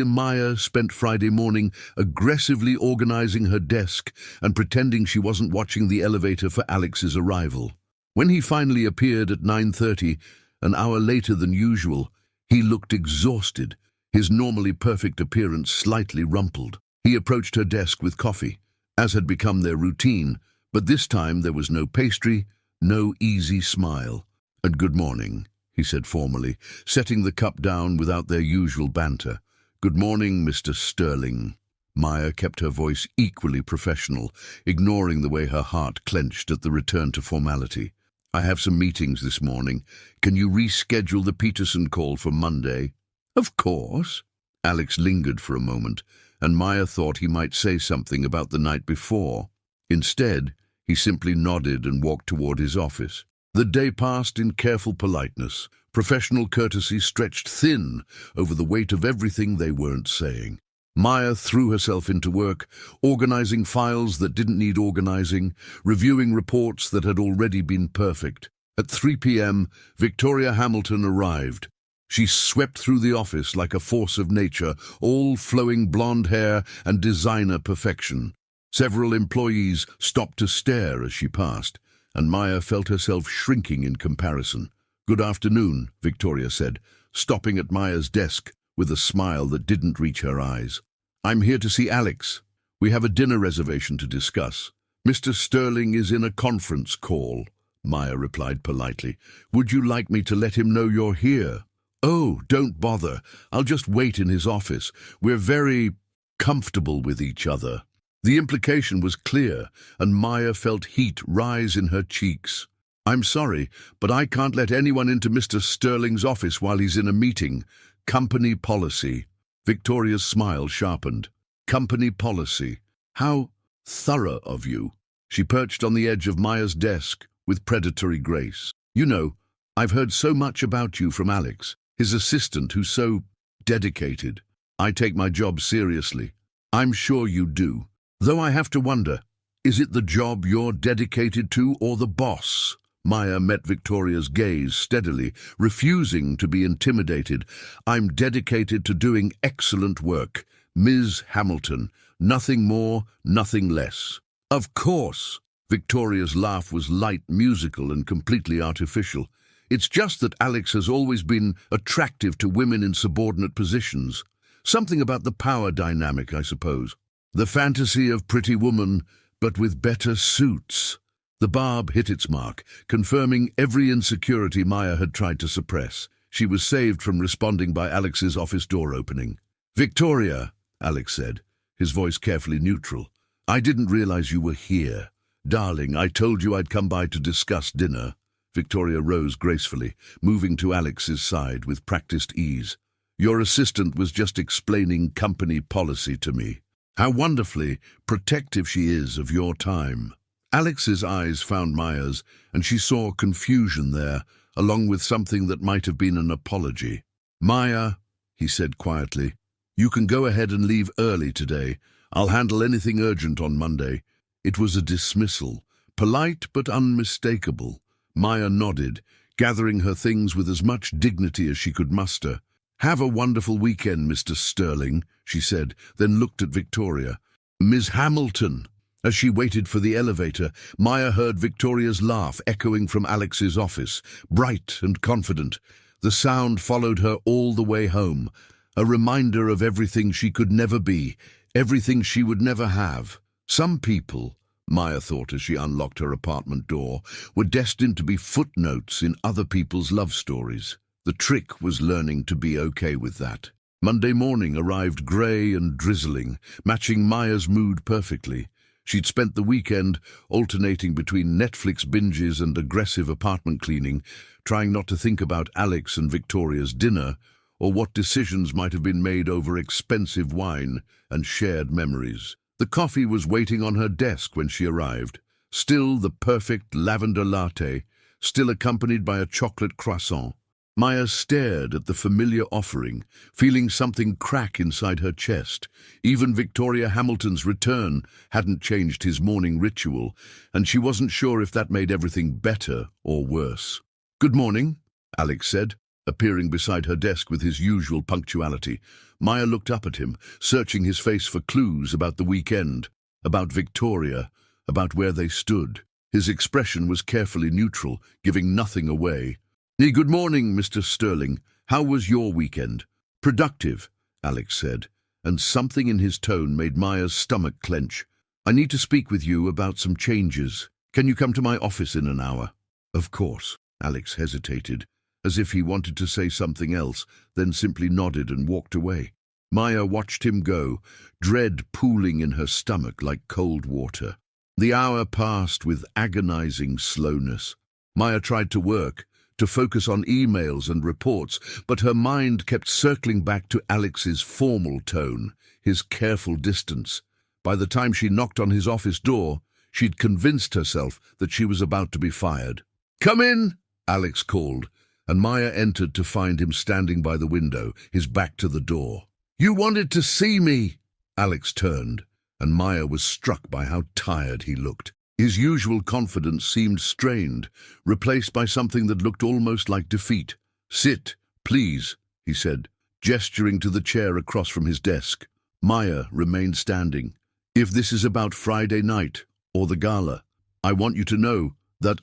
Maya spent Friday morning aggressively organizing her desk and pretending she wasn't watching the elevator for Alex's arrival. When he finally appeared at 9:30, an hour later than usual, he looked exhausted, his normally perfect appearance slightly rumpled. He approached her desk with coffee, as had become their routine, but this time there was no pastry, no easy smile. And good morning, he said formally, setting the cup down without their usual banter. Good morning, Mr. Sterling. Maya kept her voice equally professional, ignoring the way her heart clenched at the return to formality. I have some meetings this morning. Can you reschedule the Peterson call for Monday? Of course. Alex lingered for a moment, and Maya thought he might say something about the night before. Instead, he simply nodded and walked toward his office. The day passed in careful politeness. Professional courtesy stretched thin over the weight of everything they weren't saying. Maya threw herself into work, organizing files that didn't need organizing, reviewing reports that had already been perfect. At 3 p.m., Victoria Hamilton arrived. She swept through the office like a force of nature, all flowing blonde hair and designer perfection. Several employees stopped to stare as she passed, and Maya felt herself shrinking in comparison. Good afternoon, Victoria said, stopping at Maya's desk with a smile that didn't reach her eyes. I'm here to see Alex. We have a dinner reservation to discuss. Mr. Sterling is in a conference call, Maya replied politely. Would you like me to let him know you're here? Oh, don't bother. I'll just wait in his office. We're very comfortable with each other. The implication was clear, and Maya felt heat rise in her cheeks. I'm sorry, but I can't let anyone into Mr. Sterling's office while he's in a meeting. Company policy. Victoria's smile sharpened. Company policy. How thorough of you. She perched on the edge of Maya's desk with predatory grace. You know, I've heard so much about you from Alex, his assistant who's so dedicated. I take my job seriously. I'm sure you do. Though I have to wonder, is it the job you're dedicated to or the boss? Maya met Victoria's gaze steadily, refusing to be intimidated. I'm dedicated to doing excellent work, Ms. Hamilton. Nothing more, nothing less. Of course. Victoria's laugh was light, musical, and completely artificial. It's just that Alex has always been attractive to women in subordinate positions. Something about the power dynamic, I suppose. The fantasy of pretty woman, but with better suits. The barb hit its mark, confirming every insecurity Maya had tried to suppress. She was saved from responding by Alex's office door opening. Victoria, Alex said, his voice carefully neutral. I didn't realize you were here. Darling, I told you I'd come by to discuss dinner. Victoria rose gracefully, moving to Alex's side with practiced ease. Your assistant was just explaining company policy to me. How wonderfully protective she is of your time. Alex's eyes found Maya's, and she saw confusion there, along with something that might have been an apology. "Maya," he said quietly, "you can go ahead and leave early today. I'll handle anything urgent on Monday." It was a dismissal, polite but unmistakable. Maya nodded, gathering her things with as much dignity as she could muster. "Have a wonderful weekend, Mr. Sterling," she said, then looked at Victoria. "Ms. Hamilton." As she waited for the elevator, Maya heard Victoria's laugh echoing from Alex's office, bright and confident. The sound followed her all the way home, a reminder of everything she could never be, everything she would never have. Some people, Maya thought as she unlocked her apartment door, were destined to be footnotes in other people's love stories. The trick was learning to be okay with that. Monday morning arrived grey and drizzling, matching Maya's mood perfectly. She'd spent the weekend alternating between Netflix binges and aggressive apartment cleaning, trying not to think about Alex and Victoria's dinner, or what decisions might have been made over expensive wine and shared memories. The coffee was waiting on her desk when she arrived, still the perfect lavender latte, still accompanied by a chocolate croissant. Maya stared at the familiar offering, feeling something crack inside her chest. Even Victoria Hamilton's return hadn't changed his morning ritual, and she wasn't sure if that made everything better or worse. "Good morning," Alex said, appearing beside her desk with his usual punctuality. Maya looked up at him, searching his face for clues about the weekend, about Victoria, about where they stood. His expression was carefully neutral, giving nothing away. "Good morning, Mr. Sterling. How was your weekend?" "Productive," Alex said, and something in his tone made Maya's stomach clench. "I need to speak with you about some changes. Can you come to my office in an hour?" "Of course." Alex hesitated, as if he wanted to say something else, then simply nodded and walked away. Maya watched him go, dread pooling in her stomach like cold water. The hour passed with agonizing slowness. Maya tried to work, to focus on emails and reports, but her mind kept circling back to Alex's formal tone, his careful distance. By the time she knocked on his office door, she'd convinced herself that she was about to be fired. "Come in," Alex called, and Maya entered to find him standing by the window, his back to the door. "You wanted to see me." Alex turned, and Maya was struck by how tired he looked. His usual confidence seemed strained, replaced by something that looked almost like defeat. "Sit, please," he said, gesturing to the chair across from his desk. Maya remained standing. "If this is about Friday night, or the gala, I want you to know that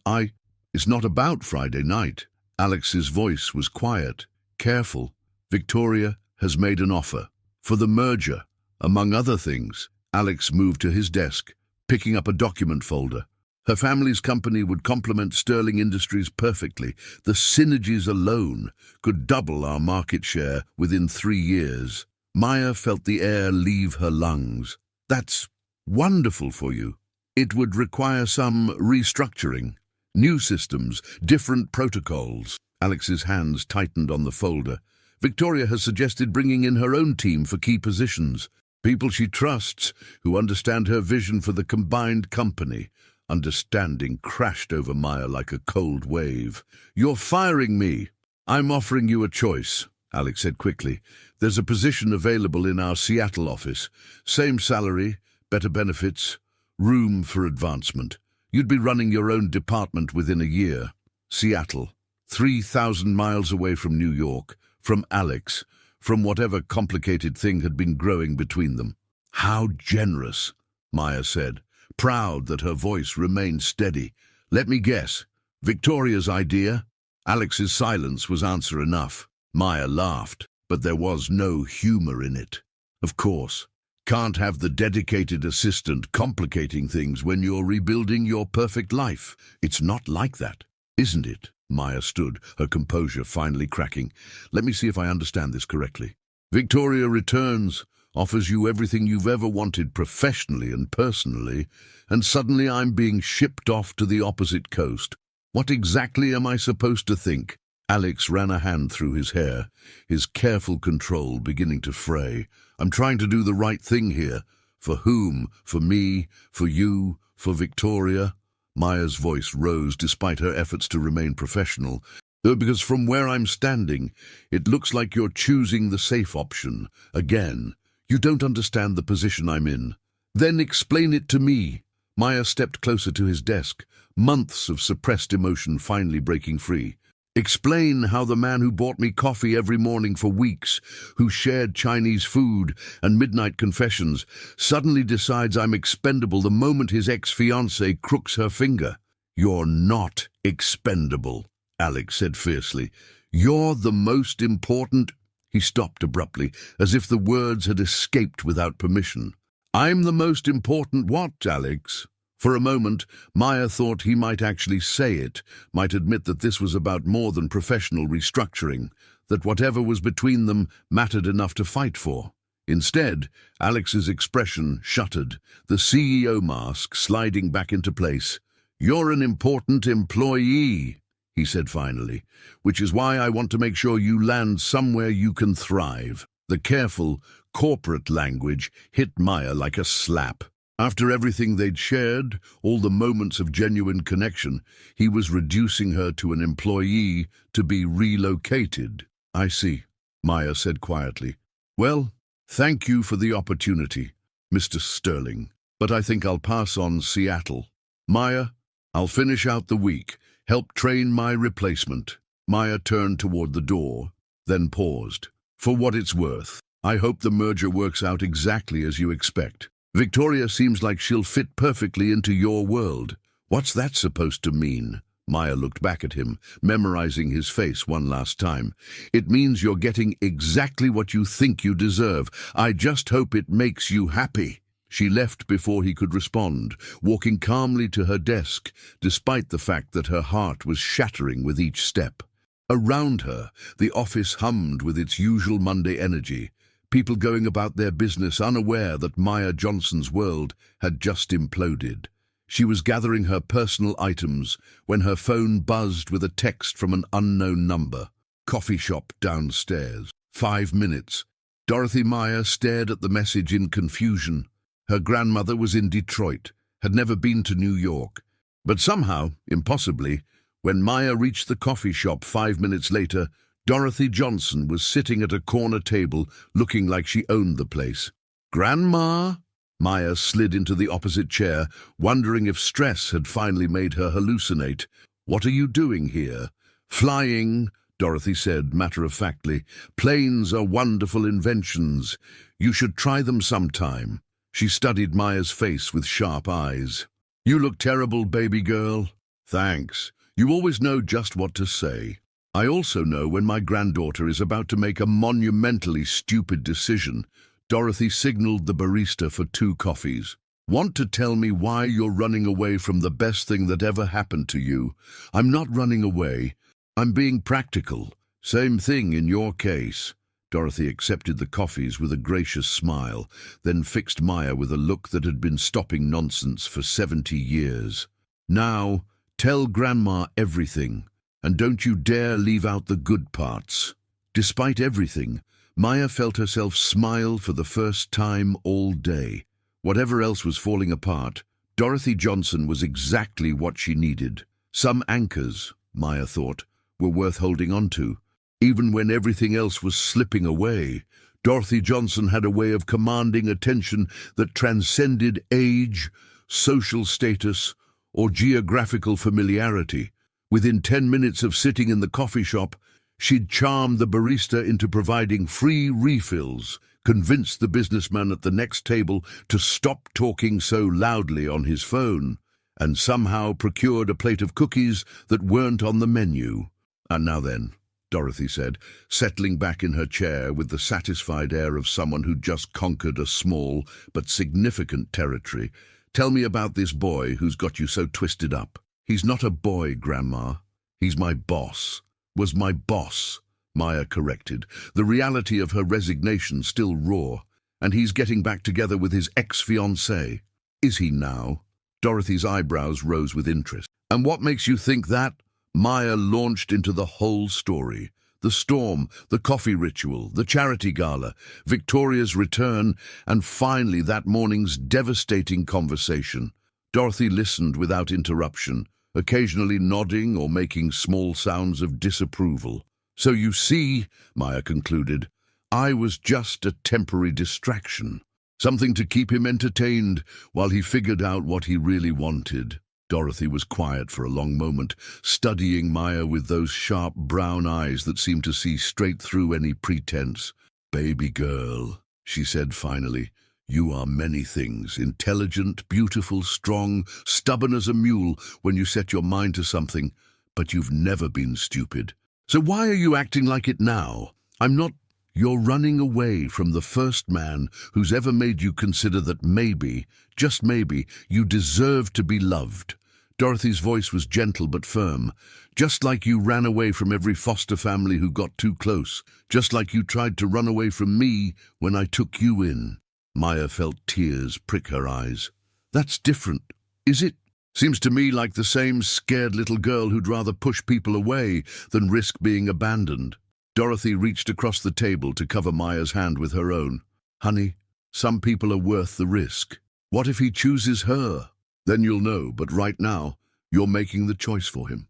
It's not about Friday night." Alex's voice was quiet, careful. "Victoria has made an offer. For the merger, among other things." Alex moved to his desk, picking up a document folder. "Her family's company would complement Sterling Industries perfectly. The synergies alone could double our market share within 3 years. Maya felt the air leave her lungs. "That's wonderful for you. It would require some restructuring. New systems, different protocols." Alex's hands tightened on the folder. "Victoria has suggested bringing in her own team for key positions. People she trusts, who understand her vision for the combined company." Understanding crashed over Maya like a cold wave. "You're firing me." "I'm offering you a choice," Alex said quickly. "There's a position available in our Seattle office. Same salary, better benefits, room for advancement. You'd be running your own department within a year. Seattle, 3,000 miles away from New York, from Alex, from whatever complicated thing had been growing between them." "How generous," Maya said, proud that her voice remained steady. "Let me guess, Victoria's idea?" Alex's silence was answer enough. Maya laughed, but there was no humor in it. "Of course. Can't have the dedicated assistant complicating things when you're rebuilding your perfect life. It's not like that, isn't it?" Maya stood, her composure finally cracking. "Let me see if I understand this correctly. Victoria returns, offers you everything you've ever wanted professionally and personally, and suddenly I'm being shipped off to the opposite coast. What exactly am I supposed to think?" Alex ran a hand through his hair, his careful control beginning to fray. "I'm trying to do the right thing here. For whom? For me? For you? For Victoria?" Maya's voice rose despite her efforts to remain professional. Because from where I'm standing, it looks like you're choosing the safe option. Again, you don't understand the position I'm in. Then explain it to me. Maya stepped closer to his desk, months of suppressed emotion finally breaking free. Explain how the man who bought me coffee every morning for weeks, who shared Chinese food and midnight confessions, suddenly decides I'm expendable the moment his ex-fiancée crooks her finger. You're not expendable, Alex said fiercely. You're the most important... He stopped abruptly, as if the words had escaped without permission. I'm the most important what, Alex? For a moment, Maya thought he might actually say it, might admit that this was about more than professional restructuring, that whatever was between them mattered enough to fight for. Instead, Alex's expression shuttered, the CEO mask sliding back into place. You're an important employee, he said finally, which is why I want to make sure you land somewhere you can thrive. The careful, corporate language hit Maya like a slap. After everything they'd shared, all the moments of genuine connection, he was reducing her to an employee to be relocated. I see, Maya said quietly. Well, thank you for the opportunity, Mr. Sterling, but I think I'll pass on Seattle. Maya, I'll finish out the week, help train my replacement. Maya turned toward the door, then paused. For what it's worth, I hope the merger works out exactly as you expect. Victoria seems like she'll fit perfectly into your world. What's that supposed to mean? Maya looked back at him, memorizing his face one last time. It means you're getting exactly what you think you deserve. I just hope it makes you happy. She left before he could respond, walking calmly to her desk, despite the fact that her heart was shattering with each step. Around her, the office hummed with its usual Monday energy. People going about their business unaware that Maya Johnson's world had just imploded. She was gathering her personal items when her phone buzzed with a text from an unknown number. Coffee shop downstairs. 5 minutes. Dorothy Maya stared at the message in confusion. Her grandmother was in Detroit, had never been to New York. But somehow, impossibly, when Maya reached the coffee shop 5 minutes later, Dorothy Johnson was sitting at a corner table, looking like she owned the place. Grandma? Maya slid into the opposite chair, wondering if stress had finally made her hallucinate. What are you doing here? Flying, Dorothy said matter-of-factly. Planes are wonderful inventions. You should try them sometime. She studied Maya's face with sharp eyes. You look terrible, baby girl. Thanks. You always know just what to say. I also know when my granddaughter is about to make a monumentally stupid decision. Dorothy signaled the barista for 2 coffees. Want to tell me why you're running away from the best thing that ever happened to you? I'm not running away. I'm being practical. Same thing in your case. Dorothy accepted the coffees with a gracious smile, then fixed Maya with a look that had been stopping nonsense for 70 years. Now, tell Grandma everything. And don't you dare leave out the good parts. Despite everything, Maya felt herself smile for the first time all day. Whatever else was falling apart, Dorothy Johnson was exactly what she needed. Some anchors, Maya thought, were worth holding on to. Even when everything else was slipping away, Dorothy Johnson had a way of commanding attention that transcended age, social status, or geographical familiarity. Within 10 minutes of sitting in the coffee shop, she'd charmed the barista into providing free refills, convinced the businessman at the next table to stop talking so loudly on his phone, and somehow procured a plate of cookies that weren't on the menu. And now then, Dorothy said, settling back in her chair with the satisfied air of someone who'd just conquered a small but significant territory, tell me about this boy who's got you so twisted up. He's not a boy, Grandma. He's my boss. Was my boss, Maya corrected, the reality of her resignation still raw. And he's getting back together with his ex-fiancée. Is he now? Dorothy's eyebrows rose with interest. And what makes you think that? Maya launched into the whole story. The storm, the coffee ritual, the charity gala, Victoria's return, and finally that morning's devastating conversation. Dorothy listened without interruption, occasionally nodding or making small sounds of disapproval. "So you see," Maya concluded, "I was just a temporary distraction, something to keep him entertained while he figured out what he really wanted." Dorothy was quiet for a long moment, studying Maya with those sharp brown eyes that seemed to see straight through any pretense. "Baby girl," she said finally, "you are many things, intelligent, beautiful, strong, stubborn as a mule when you set your mind to something, but you've never been stupid. So why are you acting like it now? I'm not. You're running away from the first man who's ever made you consider that maybe, just maybe, you deserve to be loved." Dorothy's voice was gentle but firm. "Just like you ran away from every foster family who got too close. Just like you tried to run away from me when I took you in." Maya felt tears prick her eyes. "That's different, is it? Seems to me like the same scared little girl who'd rather push people away than risk being abandoned." Dorothy reached across the table to cover Maya's hand with her own. "Honey, some people are worth the risk. What if he chooses her? Then you'll know, but right now, you're making the choice for him.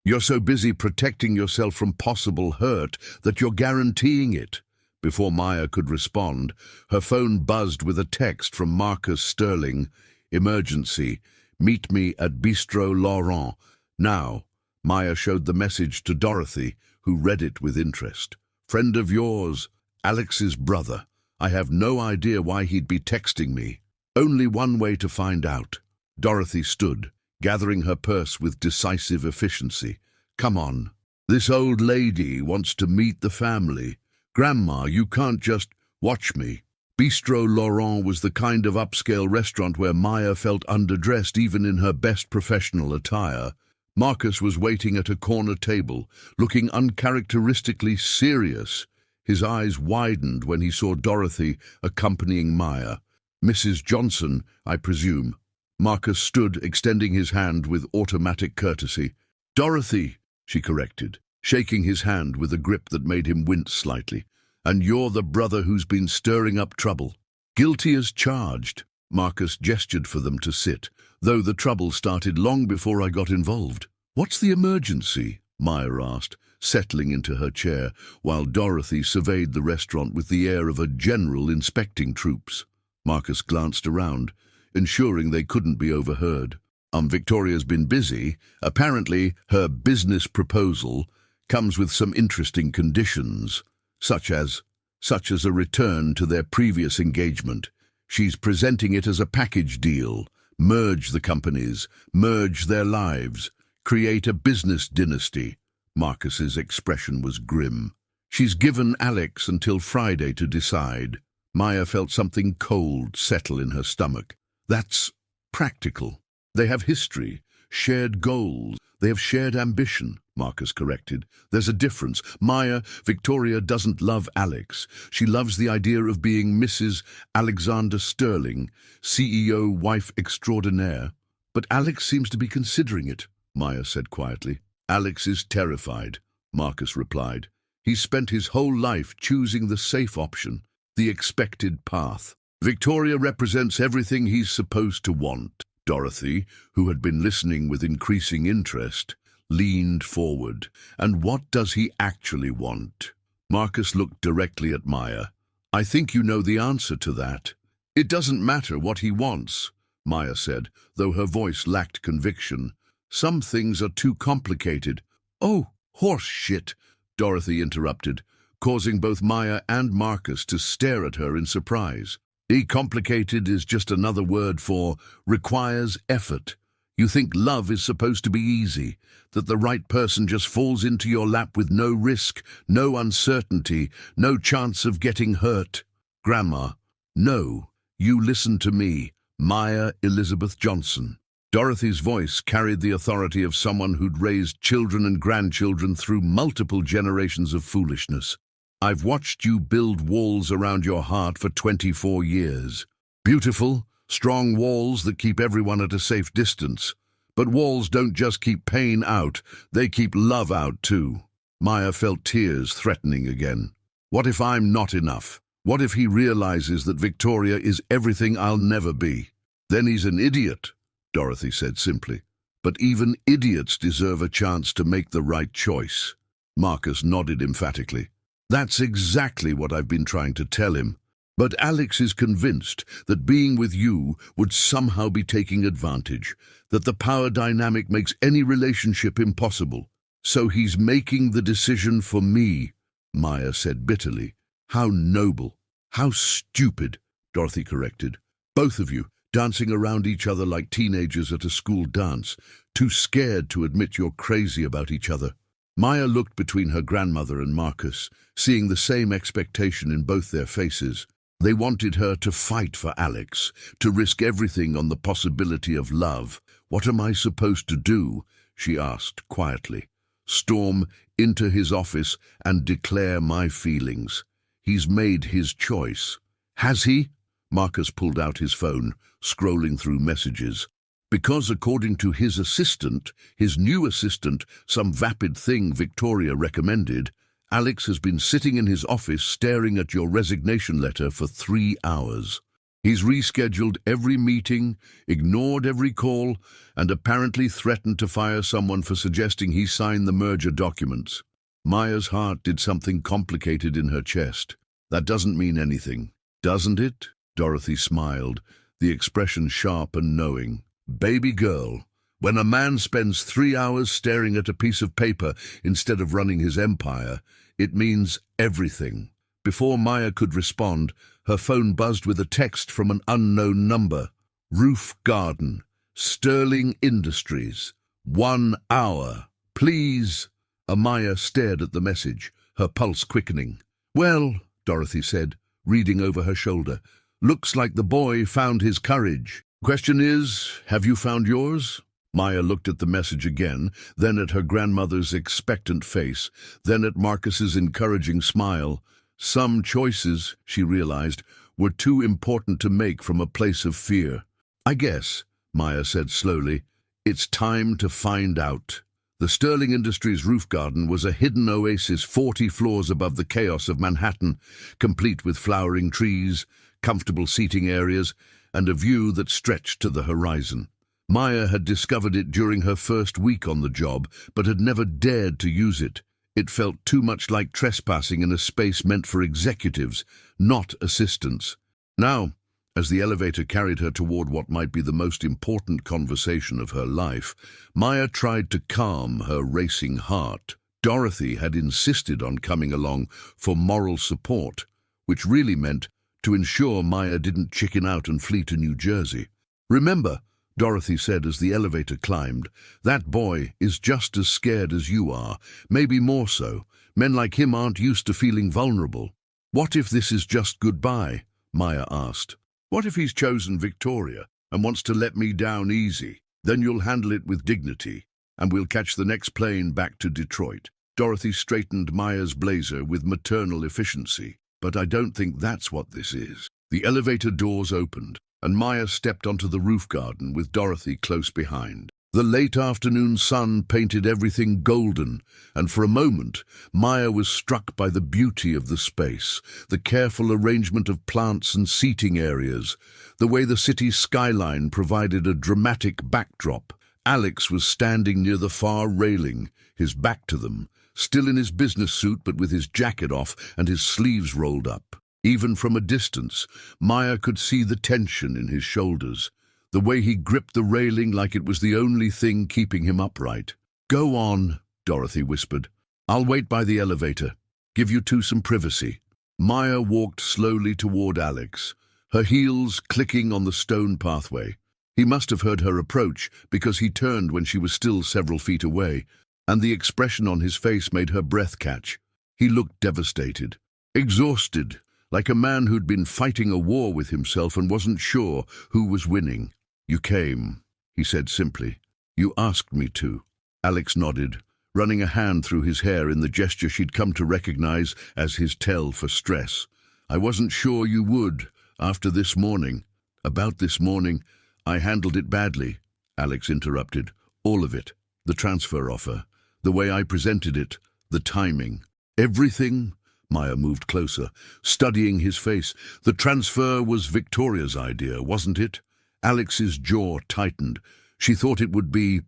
You're so busy protecting yourself from possible hurt that you're guaranteeing it." Before Maya could respond, her phone buzzed with a text from Marcus Sterling. "Emergency. Meet me at Bistro Laurent. Now." Maya showed the message to Dorothy, who read it with interest. "Friend of yours, Alex's brother. I have no idea why he'd be texting me. Only one way to find out." Dorothy stood, gathering her purse with decisive efficiency. "Come on. This old lady wants to meet the family. Grandma, you can't just watch me." Bistro Laurent was the kind of upscale restaurant where Maya felt underdressed even in her best professional attire. Marcus was waiting at a corner table, looking uncharacteristically serious. His eyes widened when he saw Dorothy accompanying Maya. "Mrs. Johnson, I presume." Marcus stood, extending his hand with automatic courtesy. "Dorothy," she corrected, shaking his hand with a grip that made him wince slightly. "And you're the brother who's been stirring up trouble." "Guilty as charged." Marcus gestured for them to sit, though the trouble started long before I got involved. "What's the emergency?" Maya asked, settling into her chair, while Dorothy surveyed the restaurant with the air of a general inspecting troops. Marcus glanced around, ensuring they couldn't be overheard. Victoria's been busy. Apparently, her business proposal comes with some interesting conditions, such as a return to their previous engagement. She's presenting it as a package deal. Merge the companies, merge their lives, create a business dynasty. Marcus's expression was grim. She's given Alex until Friday to decide. Maya felt something cold settle in her stomach. That's practical. They have history, shared goals. They have shared ambition, Marcus corrected. There's a difference. Victoria doesn't love Alex. She loves the idea of being Mrs. Alexander Sterling, CEO wife extraordinaire. But Alex seems to be considering it, Maya said quietly. Alex is terrified, Marcus replied. He's spent his whole life choosing the safe option, the expected path. Victoria represents everything he's supposed to want. Dorothy, who had been listening with increasing interest, leaned forward. And what does he actually want? Marcus looked directly at Maya. I think you know the answer to that. It doesn't matter what he wants, Maya said, though her voice lacked conviction. Some things are too complicated. Oh, horse shit, Dorothy interrupted, causing both Maya and Marcus to stare at her in surprise. Complicated is just another word for requires effort. You think love is supposed to be easy, that the right person just falls into your lap with no risk, no uncertainty, no chance of getting hurt. Grandma, no, you listen to me, Maya Elizabeth Johnson. Dorothy's voice carried the authority of someone who'd raised children and grandchildren through multiple generations of foolishness. I've watched you build walls around your heart for 24 years. Beautiful, strong walls that keep everyone at a safe distance. But walls don't just keep pain out, they keep love out too. Maya felt tears threatening again. What if I'm not enough? What if he realizes that Victoria is everything I'll never be? Then he's an idiot, Dorothy said simply. But even idiots deserve a chance to make the right choice. Marcus nodded emphatically. That's exactly what I've been trying to tell him. But Alex is convinced that being with you would somehow be taking advantage, that the power dynamic makes any relationship impossible. So he's making the decision for me, Maya said bitterly. How noble. How stupid, Dorothy corrected. Both of you, dancing around each other like teenagers at a school dance, too scared to admit you're crazy about each other. Maya looked between her grandmother and Marcus, seeing the same expectation in both their faces. They wanted her to fight for Alex, to risk everything on the possibility of love. What am I supposed to do? She asked quietly. Storm into his office and declare my feelings. He's made his choice. Has he? Marcus pulled out his phone, scrolling through messages. Because according to his assistant, his new assistant, some vapid thing Victoria recommended, Alex has been sitting in his office staring at your resignation letter for 3 hours. He's rescheduled every meeting, ignored every call, and apparently threatened to fire someone for suggesting he sign the merger documents. Maya's heart did something complicated in her chest. That doesn't mean anything, doesn't it? Dorothy smiled, the expression sharp and knowing. Baby girl, when a man spends 3 hours staring at a piece of paper instead of running his empire, it means everything. Before Maya could respond, her phone buzzed with a text from an unknown number. Roof Garden, Sterling Industries, 1 hour. Please. Maya stared at the message, her pulse quickening. Well, Dorothy said, reading over her shoulder, looks like the boy found his courage. Question is, have you found yours? Maya looked at the message again, then at her grandmother's expectant face, then at Marcus's encouraging smile. Some choices, she realized, were too important to make from a place of fear. I guess, Maya said slowly, it's time to find out. The Sterling Industries roof garden was a hidden oasis 40 floors above the chaos of Manhattan, complete with flowering trees, comfortable seating areas, and a view that stretched to the horizon. Maya had discovered it during her first week on the job, but had never dared to use it. It felt too much like trespassing in a space meant for executives, not assistants. Now, as the elevator carried her toward what might be the most important conversation of her life, Maya tried to calm her racing heart. Dorothy had insisted on coming along for moral support, which really meant to ensure Maya didn't chicken out and flee to New Jersey. Remember, Dorothy said as the elevator climbed, that boy is just as scared as you are, maybe more so. Men like him aren't used to feeling vulnerable. What if this is just goodbye? Maya asked. What if he's chosen Victoria and wants to let me down easy? Then you'll handle it with dignity, and we'll catch the next plane back to Detroit. Dorothy straightened Maya's blazer with maternal efficiency. But I don't think that's what this is. The elevator doors opened, and Maya stepped onto the roof garden with Dorothy close behind. The late afternoon sun painted everything golden, and for a moment, Maya was struck by the beauty of the space, the careful arrangement of plants and seating areas, the way the city's skyline provided a dramatic backdrop. Alex was standing near the far railing, his back to them, still in his business suit but with his jacket off and his sleeves rolled up. Even from a distance, Maya could see the tension in his shoulders, the way he gripped the railing like it was the only thing keeping him upright. Go on, Dorothy whispered. I'll wait by the elevator. Give you two some privacy. Maya walked slowly toward Alex, her heels clicking on the stone pathway. He must have heard her approach because he turned when she was still several feet away, and the expression on his face made her breath catch. He looked devastated, exhausted, like a man who'd been fighting a war with himself and wasn't sure who was winning. You came, he said simply. You asked me to. Alex nodded, running a hand through his hair in the gesture she'd come to recognize as his tell for stress. I wasn't sure you would, after this morning. About this morning, I handled it badly, Alex interrupted. All of it. The transfer offer, the way I presented it, the timing. Everything? Maya moved closer, studying his face. The transfer was Victoria's idea, wasn't it? Alex's jaw tightened. She thought it would be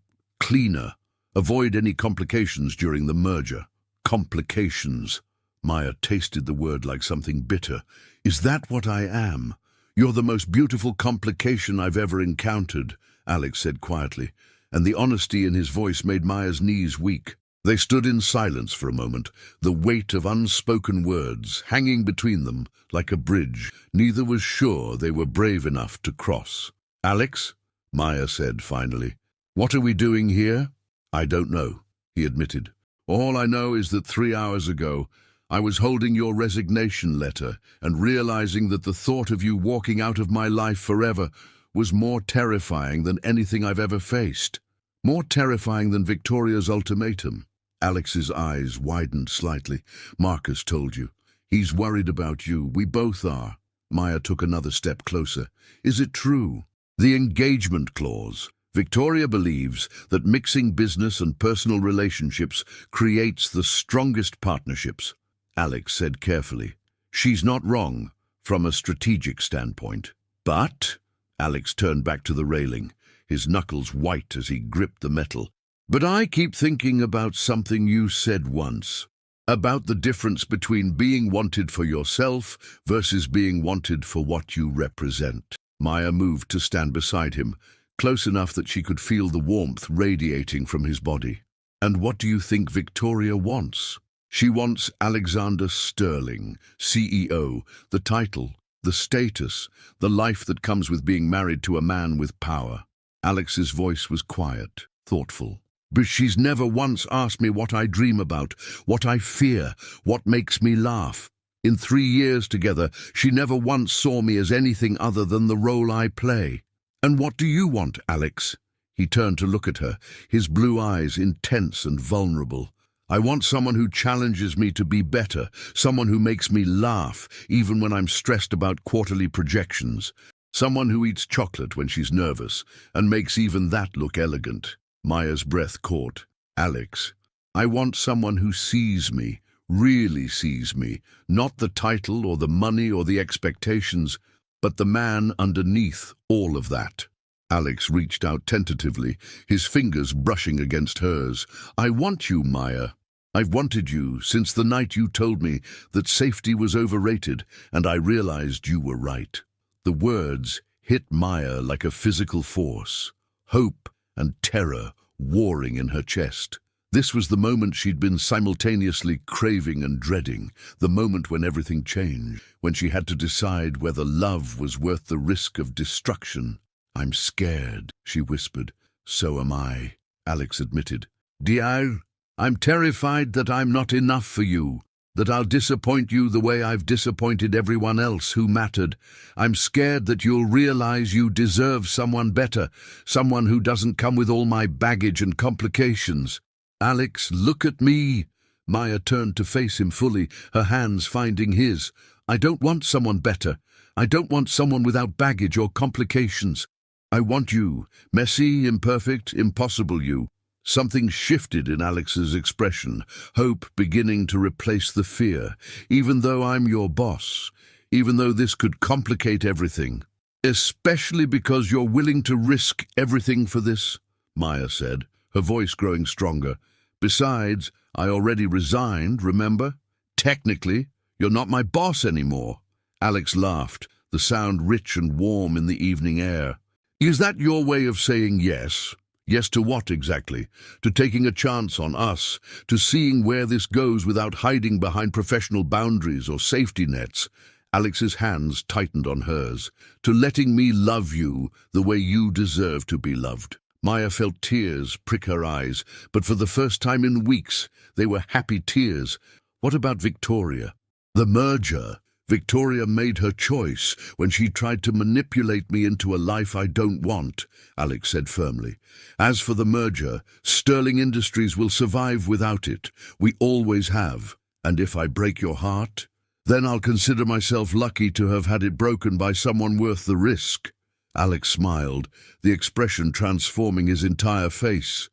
cleaner. Avoid any complications during the merger. Complications. Maya tasted the word like something bitter. Is that what I am? You're the most beautiful complication I've ever encountered, Alex said quietly, and the honesty in his voice made Maya's knees weak. They stood in silence for a moment, the weight of unspoken words hanging between them like a bridge. Neither was sure they were brave enough to cross. Alex, Maya said finally, what are we doing here? I don't know, he admitted. All I know is that 3 hours ago, I was holding your resignation letter and realizing that the thought of you walking out of my life forever was more terrifying than anything I've ever faced. More terrifying than Victoria's ultimatum. Alex's eyes widened slightly. Marcus told you. He's worried about you. We both are. Maya took another step closer. Is it true? The engagement clause. Victoria believes that mixing business and personal relationships creates the strongest partnerships. Alex said carefully. She's not wrong, from a strategic standpoint. But, Alex turned back to the railing, his knuckles white as he gripped the metal. But I keep thinking about something you said once, about the difference between being wanted for yourself versus being wanted for what you represent. Maya moved to stand beside him, close enough that she could feel the warmth radiating from his body. And what do you think Victoria wants? She wants Alexander Sterling, CEO, the title, the status, the life that comes with being married to a man with power. Alex's voice was quiet, thoughtful. But she's never once asked me what I dream about, what I fear, what makes me laugh. In 3 years together, she never once saw me as anything other than the role I play. And what do you want, Alex? He turned to look at her, his blue eyes intense and vulnerable. I want someone who challenges me to be better, someone who makes me laugh, even when I'm stressed about quarterly projections, someone who eats chocolate when she's nervous, and makes even that look elegant. Maya's breath caught. Alex, I want someone who sees me, really sees me, not the title or the money or the expectations, but the man underneath all of that. Alex reached out tentatively, his fingers brushing against hers. I want you, Maya. I've wanted you since the night you told me that safety was overrated, and I realized you were right. The words hit Maya like a physical force, hope and terror warring in her chest. This was the moment she'd been simultaneously craving and dreading, the moment when everything changed, when she had to decide whether love was worth the risk of destruction. I'm scared, she whispered. So am I, Alex admitted. Dial, I'm terrified that I'm not enough for you, that I'll disappoint you the way I've disappointed everyone else who mattered. I'm scared that you'll realize you deserve someone better, someone who doesn't come with all my baggage and complications. Alex, look at me. Maya turned to face him fully, her hands finding his. I don't want someone better. I don't want someone without baggage or complications. I want you, messy, imperfect, impossible you. Something shifted in Alex's expression, hope beginning to replace the fear. Even though I'm your boss, even though this could complicate everything. Especially because you're willing to risk everything for this, Maya said, her voice growing stronger. Besides, I already resigned, remember? Technically, you're not my boss anymore. Alex laughed, the sound rich and warm in the evening air. Is that your way of saying yes? Yes to what exactly? To taking a chance on us, to seeing where this goes without hiding behind professional boundaries or safety nets. Alex's hands tightened on hers. To letting me love you the way you deserve to be loved. Maya felt tears prick her eyes, but for the first time in weeks, they were happy tears. What about Victoria? The merger. Victoria made her choice when she tried to manipulate me into a life I don't want, Alex said firmly. As for the merger, Sterling Industries will survive without it. We always have. And if I break your heart, then I'll consider myself lucky to have had it broken by someone worth the risk. Alex smiled, the expression transforming his entire face.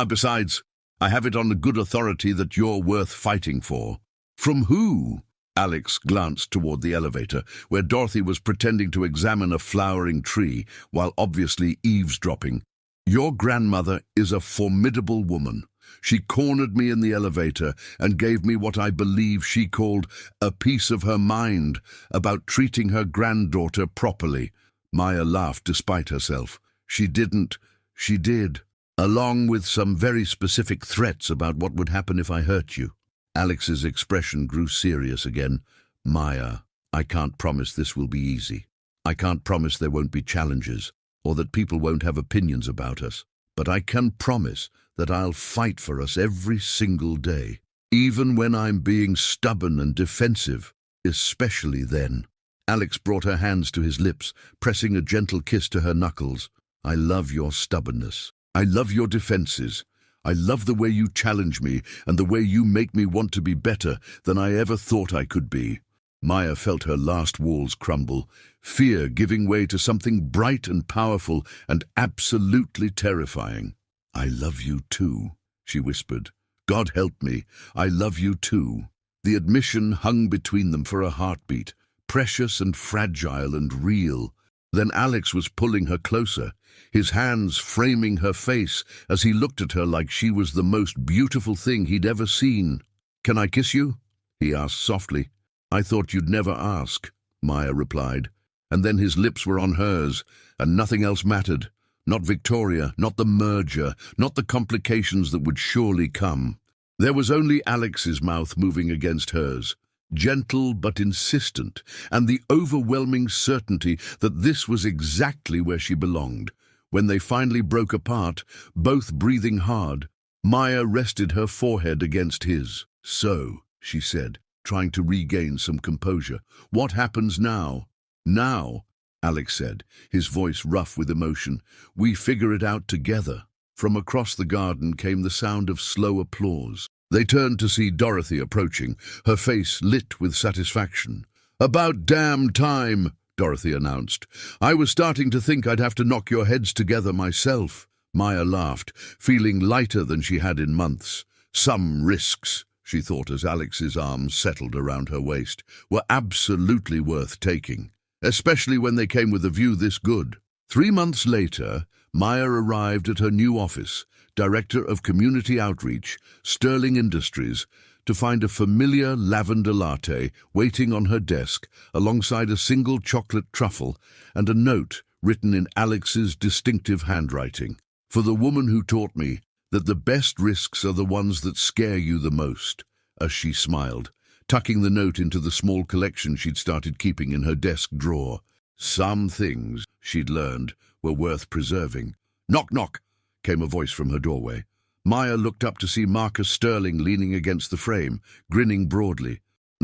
Besides, I have it on the good authority that you're worth fighting for. From who? Alex glanced toward the elevator, where Dorothy was pretending to examine a flowering tree, while obviously eavesdropping. Your grandmother is a formidable woman. She cornered me in the elevator and gave me what I believe she called a piece of her mind about treating her granddaughter properly. Maya laughed despite herself. She didn't. She did. Along with some very specific threats about what would happen if I hurt you. Alex's expression grew serious again. Maya, I can't promise this will be easy. I can't promise there won't be challenges, or that people won't have opinions about us. But I can promise that I'll fight for us every single day, even when I'm being stubborn and defensive, especially then. Alex brought her hands to his lips, pressing a gentle kiss to her knuckles. I love your stubbornness. I love your defenses. I love the way you challenge me and the way you make me want to be better than I ever thought I could be. Maya felt her last walls crumble, fear giving way to something bright and powerful and absolutely terrifying. I love you too, she whispered. God help me, I love you too. The admission hung between them for a heartbeat, precious and fragile and real. Then Alex was pulling her closer, his hands framing her face as he looked at her like she was the most beautiful thing he'd ever seen. Can I kiss you? He asked softly. I thought you'd never ask, Maya replied. And then his lips were on hers, and nothing else mattered. Not Victoria, not the merger, not the complications that would surely come. There was only Alex's mouth moving against hers, gentle but insistent, and the overwhelming certainty that this was exactly where she belonged. When they finally broke apart, both breathing hard, Maya rested her forehead against his. So, she said, trying to regain some composure, what happens now? Now, Alex said, his voice rough with emotion, we figure it out together. From across the garden came the sound of slow applause. They turned to see Dorothy approaching, her face lit with satisfaction. About damn time, Dorothy announced. I was starting to think I'd have to knock your heads together myself. Maya laughed, feeling lighter than she had in months. Some risks, she thought as Alex's arms settled around her waist, were absolutely worth taking, especially when they came with a view this good. 3 months later, Maya arrived at her new office, Director of Community Outreach, Sterling Industries, to find a familiar lavender latte waiting on her desk alongside a single chocolate truffle and a note written in Alex's distinctive handwriting. For the woman who taught me that the best risks are the ones that scare you the most, as she smiled, tucking the note into the small collection she'd started keeping in her desk drawer. Some things, she'd learned, were worth preserving. Knock, knock, came a voice from her doorway. Maya looked up to see Marcus Sterling leaning against the frame, grinning broadly.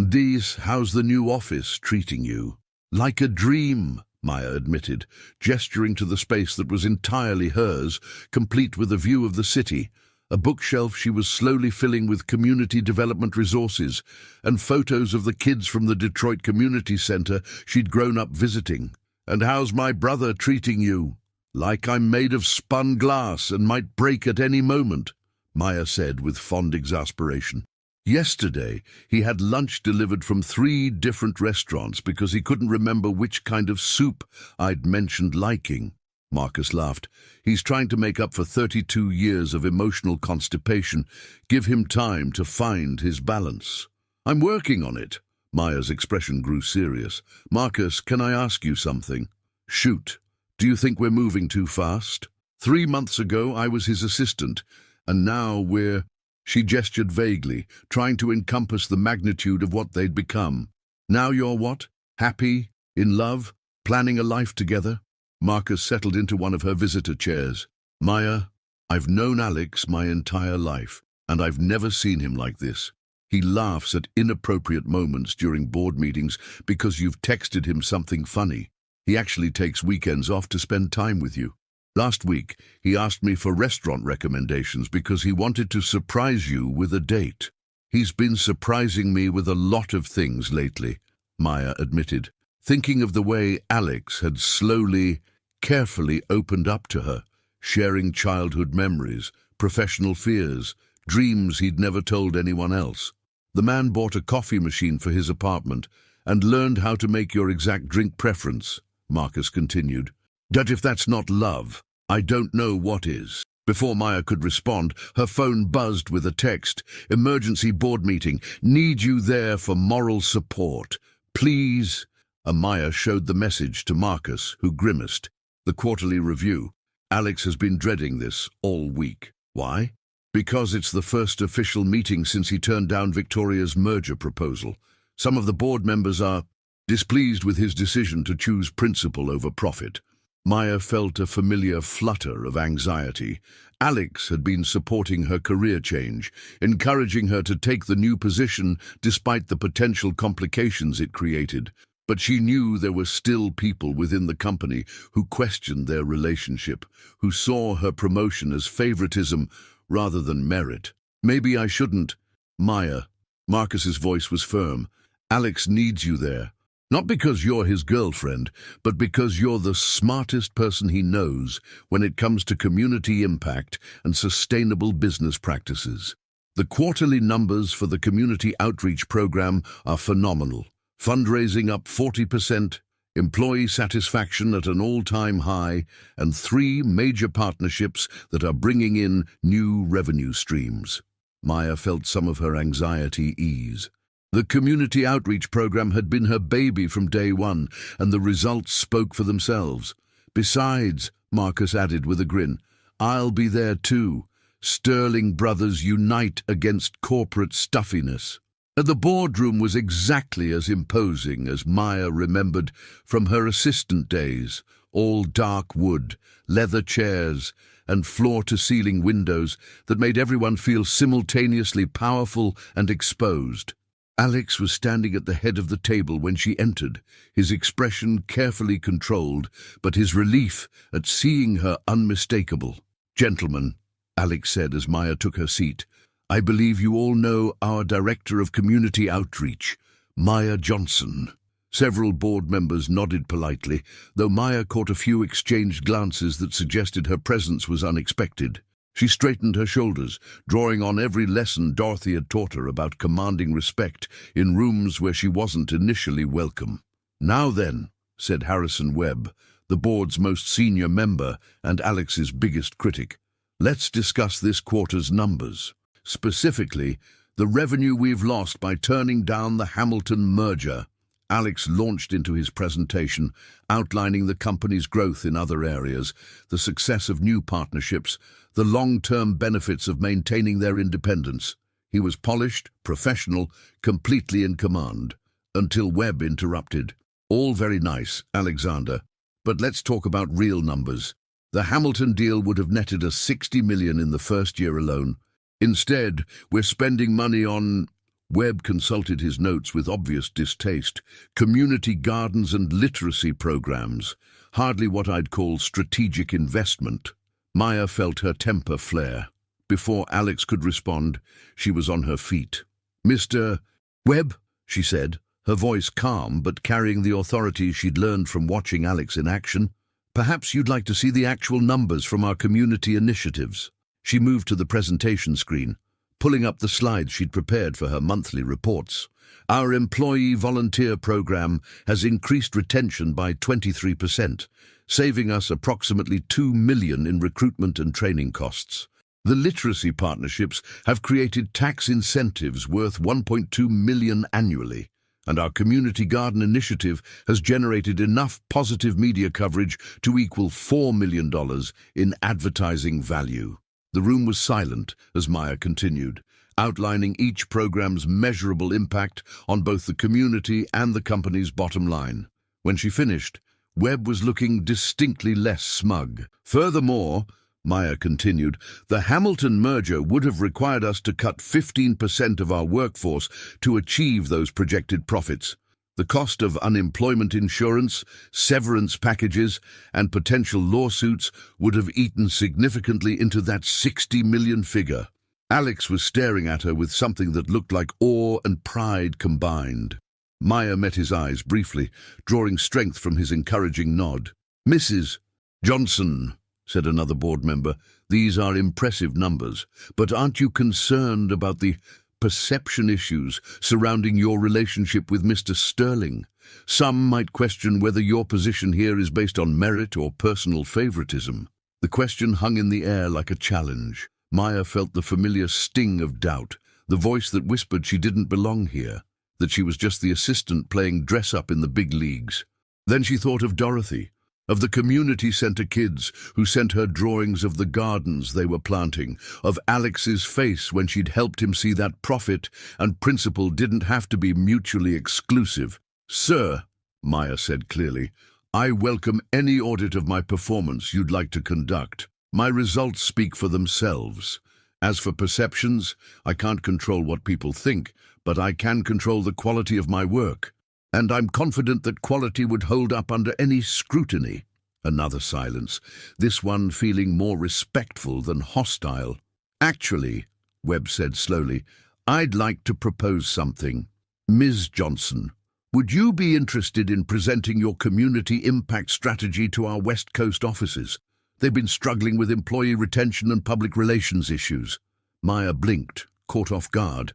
Dees, how's the new office treating you? Like a dream, Maya admitted, gesturing to the space that was entirely hers, complete with a view of the city, a bookshelf she was slowly filling with community development resources, and photos of the kids from the Detroit Community Center she'd grown up visiting. And how's my brother treating you? Like I'm made of spun glass and might break at any moment, Maya said with fond exasperation. Yesterday, he had lunch delivered from 3 different restaurants because he couldn't remember which kind of soup I'd mentioned liking. Marcus laughed. He's trying to make up for 32 years of emotional constipation. Give him time to find his balance. I'm working on it. Maya's expression grew serious. Marcus, can I ask you something? Shoot. Do you think we're moving too fast? 3 months ago, I was his assistant, and now we're... She gestured vaguely, trying to encompass the magnitude of what they'd become. Now you're what? Happy? In love? Planning a life together? Marcus settled into one of her visitor chairs. Maya, I've known Alex my entire life, and I've never seen him like this. He laughs at inappropriate moments during board meetings because you've texted him something funny. He actually takes weekends off to spend time with you. Last week, he asked me for restaurant recommendations because he wanted to surprise you with a date. He's been surprising me with a lot of things lately, Maya admitted, thinking of the way Alex had slowly, carefully opened up to her, sharing childhood memories, professional fears, dreams he'd never told anyone else. The man bought a coffee machine for his apartment and learned how to make your exact drink preference, Marcus continued. But if that's not love, I don't know what is. Before Maya could respond, her phone buzzed with a text. Emergency board meeting. Need you there for moral support. Please. Maya showed the message to Marcus, who grimaced. The quarterly review. Alex has been dreading this all week. Why? Because it's the first official meeting since he turned down Victoria's merger proposal. Some of the board members are displeased with his decision to choose principle over profit. Maya felt a familiar flutter of anxiety. Alex had been supporting her career change, encouraging her to take the new position despite the potential complications it created. But she knew there were still people within the company who questioned their relationship, who saw her promotion as favoritism rather than merit. Maybe I shouldn't. Maya. Marcus's voice was firm. Alex needs you there. Not because you're his girlfriend, but because you're the smartest person he knows when it comes to community impact and sustainable business practices. The quarterly numbers for the community outreach program are phenomenal. Fundraising up 40%, employee satisfaction at an all-time high, and 3 major partnerships that are bringing in new revenue streams. Maya felt some of her anxiety ease. The community outreach program had been her baby from day one, and the results spoke for themselves. Besides, Marcus added with a grin, I'll be there too. Sterling brothers unite against corporate stuffiness. The boardroom was exactly as imposing as Maya remembered from her assistant days, all dark wood, leather chairs, and floor-to-ceiling windows that made everyone feel simultaneously powerful and exposed. Alex was standing at the head of the table when she entered, his expression carefully controlled, but his relief at seeing her unmistakable. Gentlemen, Alex said as Maya took her seat, I believe you all know our Director of Community Outreach, Maya Johnson. Several board members nodded politely, though Maya caught a few exchanged glances that suggested her presence was unexpected. She straightened her shoulders, drawing on every lesson Dorothy had taught her about commanding respect in rooms where she wasn't initially welcome. Now then, said Harrison Webb, the board's most senior member and Alex's biggest critic, let's discuss this quarter's numbers. Specifically, the revenue we've lost by turning down the Hamilton merger. Alex launched into his presentation, outlining the company's growth in other areas, the success of new partnerships, the long-term benefits of maintaining their independence. He was polished, professional, completely in command, until Webb interrupted. All very nice, Alexander, but let's talk about real numbers. The Hamilton deal would have netted us $60 million in the first year alone. Instead, we're spending money on... Webb consulted his notes with obvious distaste. Community gardens and literacy programs. Hardly what I'd call strategic investment. Maya felt her temper flare. Before Alex could respond, she was on her feet. Mr. Webb, she said, her voice calm but carrying the authority she'd learned from watching Alex in action. Perhaps you'd like to see the actual numbers from our community initiatives. She moved to the presentation screen, pulling up the slides she'd prepared for her monthly reports. Our employee volunteer program has increased retention by 23%, saving us approximately $2 million in recruitment and training costs. The literacy partnerships have created tax incentives worth $1.2 million annually, and our community garden initiative has generated enough positive media coverage to equal $4 million in advertising value. The room was silent as Maya continued, outlining each program's measurable impact on both the community and the company's bottom line. When she finished, Webb was looking distinctly less smug. Furthermore, Maya continued, the Hamilton merger would have required us to cut 15% of our workforce to achieve those projected profits. The cost of unemployment insurance, severance packages, and potential lawsuits would have eaten significantly into that $60 million figure. Alex was staring at her with something that looked like awe and pride combined. Maya met his eyes briefly, drawing strength from his encouraging nod. Mrs. Johnson, said another board member, these are impressive numbers, but aren't you concerned about the perception issues surrounding your relationship with Mr. Sterling? Some might question whether your position here is based on merit or personal favoritism. The question hung in the air like a challenge. Maya felt the familiar sting of doubt, the voice that whispered she didn't belong here, that she was just the assistant playing dress-up in the big leagues. Then she thought of Dorothy, of the community center kids who sent her drawings of the gardens they were planting, of Alex's face when she'd helped him see that profit and principle didn't have to be mutually exclusive. "Sir," Maya said clearly, "I welcome any audit of my performance you'd like to conduct. My results speak for themselves. As for perceptions, I can't control what people think, but I can control the quality of my work. And I'm confident that quality would hold up under any scrutiny." Another silence, this one feeling more respectful than hostile. "Actually," Webb said slowly, "I'd like to propose something. Ms. Johnson, would you be interested in presenting your community impact strategy to our West Coast offices? They've been struggling with employee retention and public relations issues." Maya blinked, caught off guard.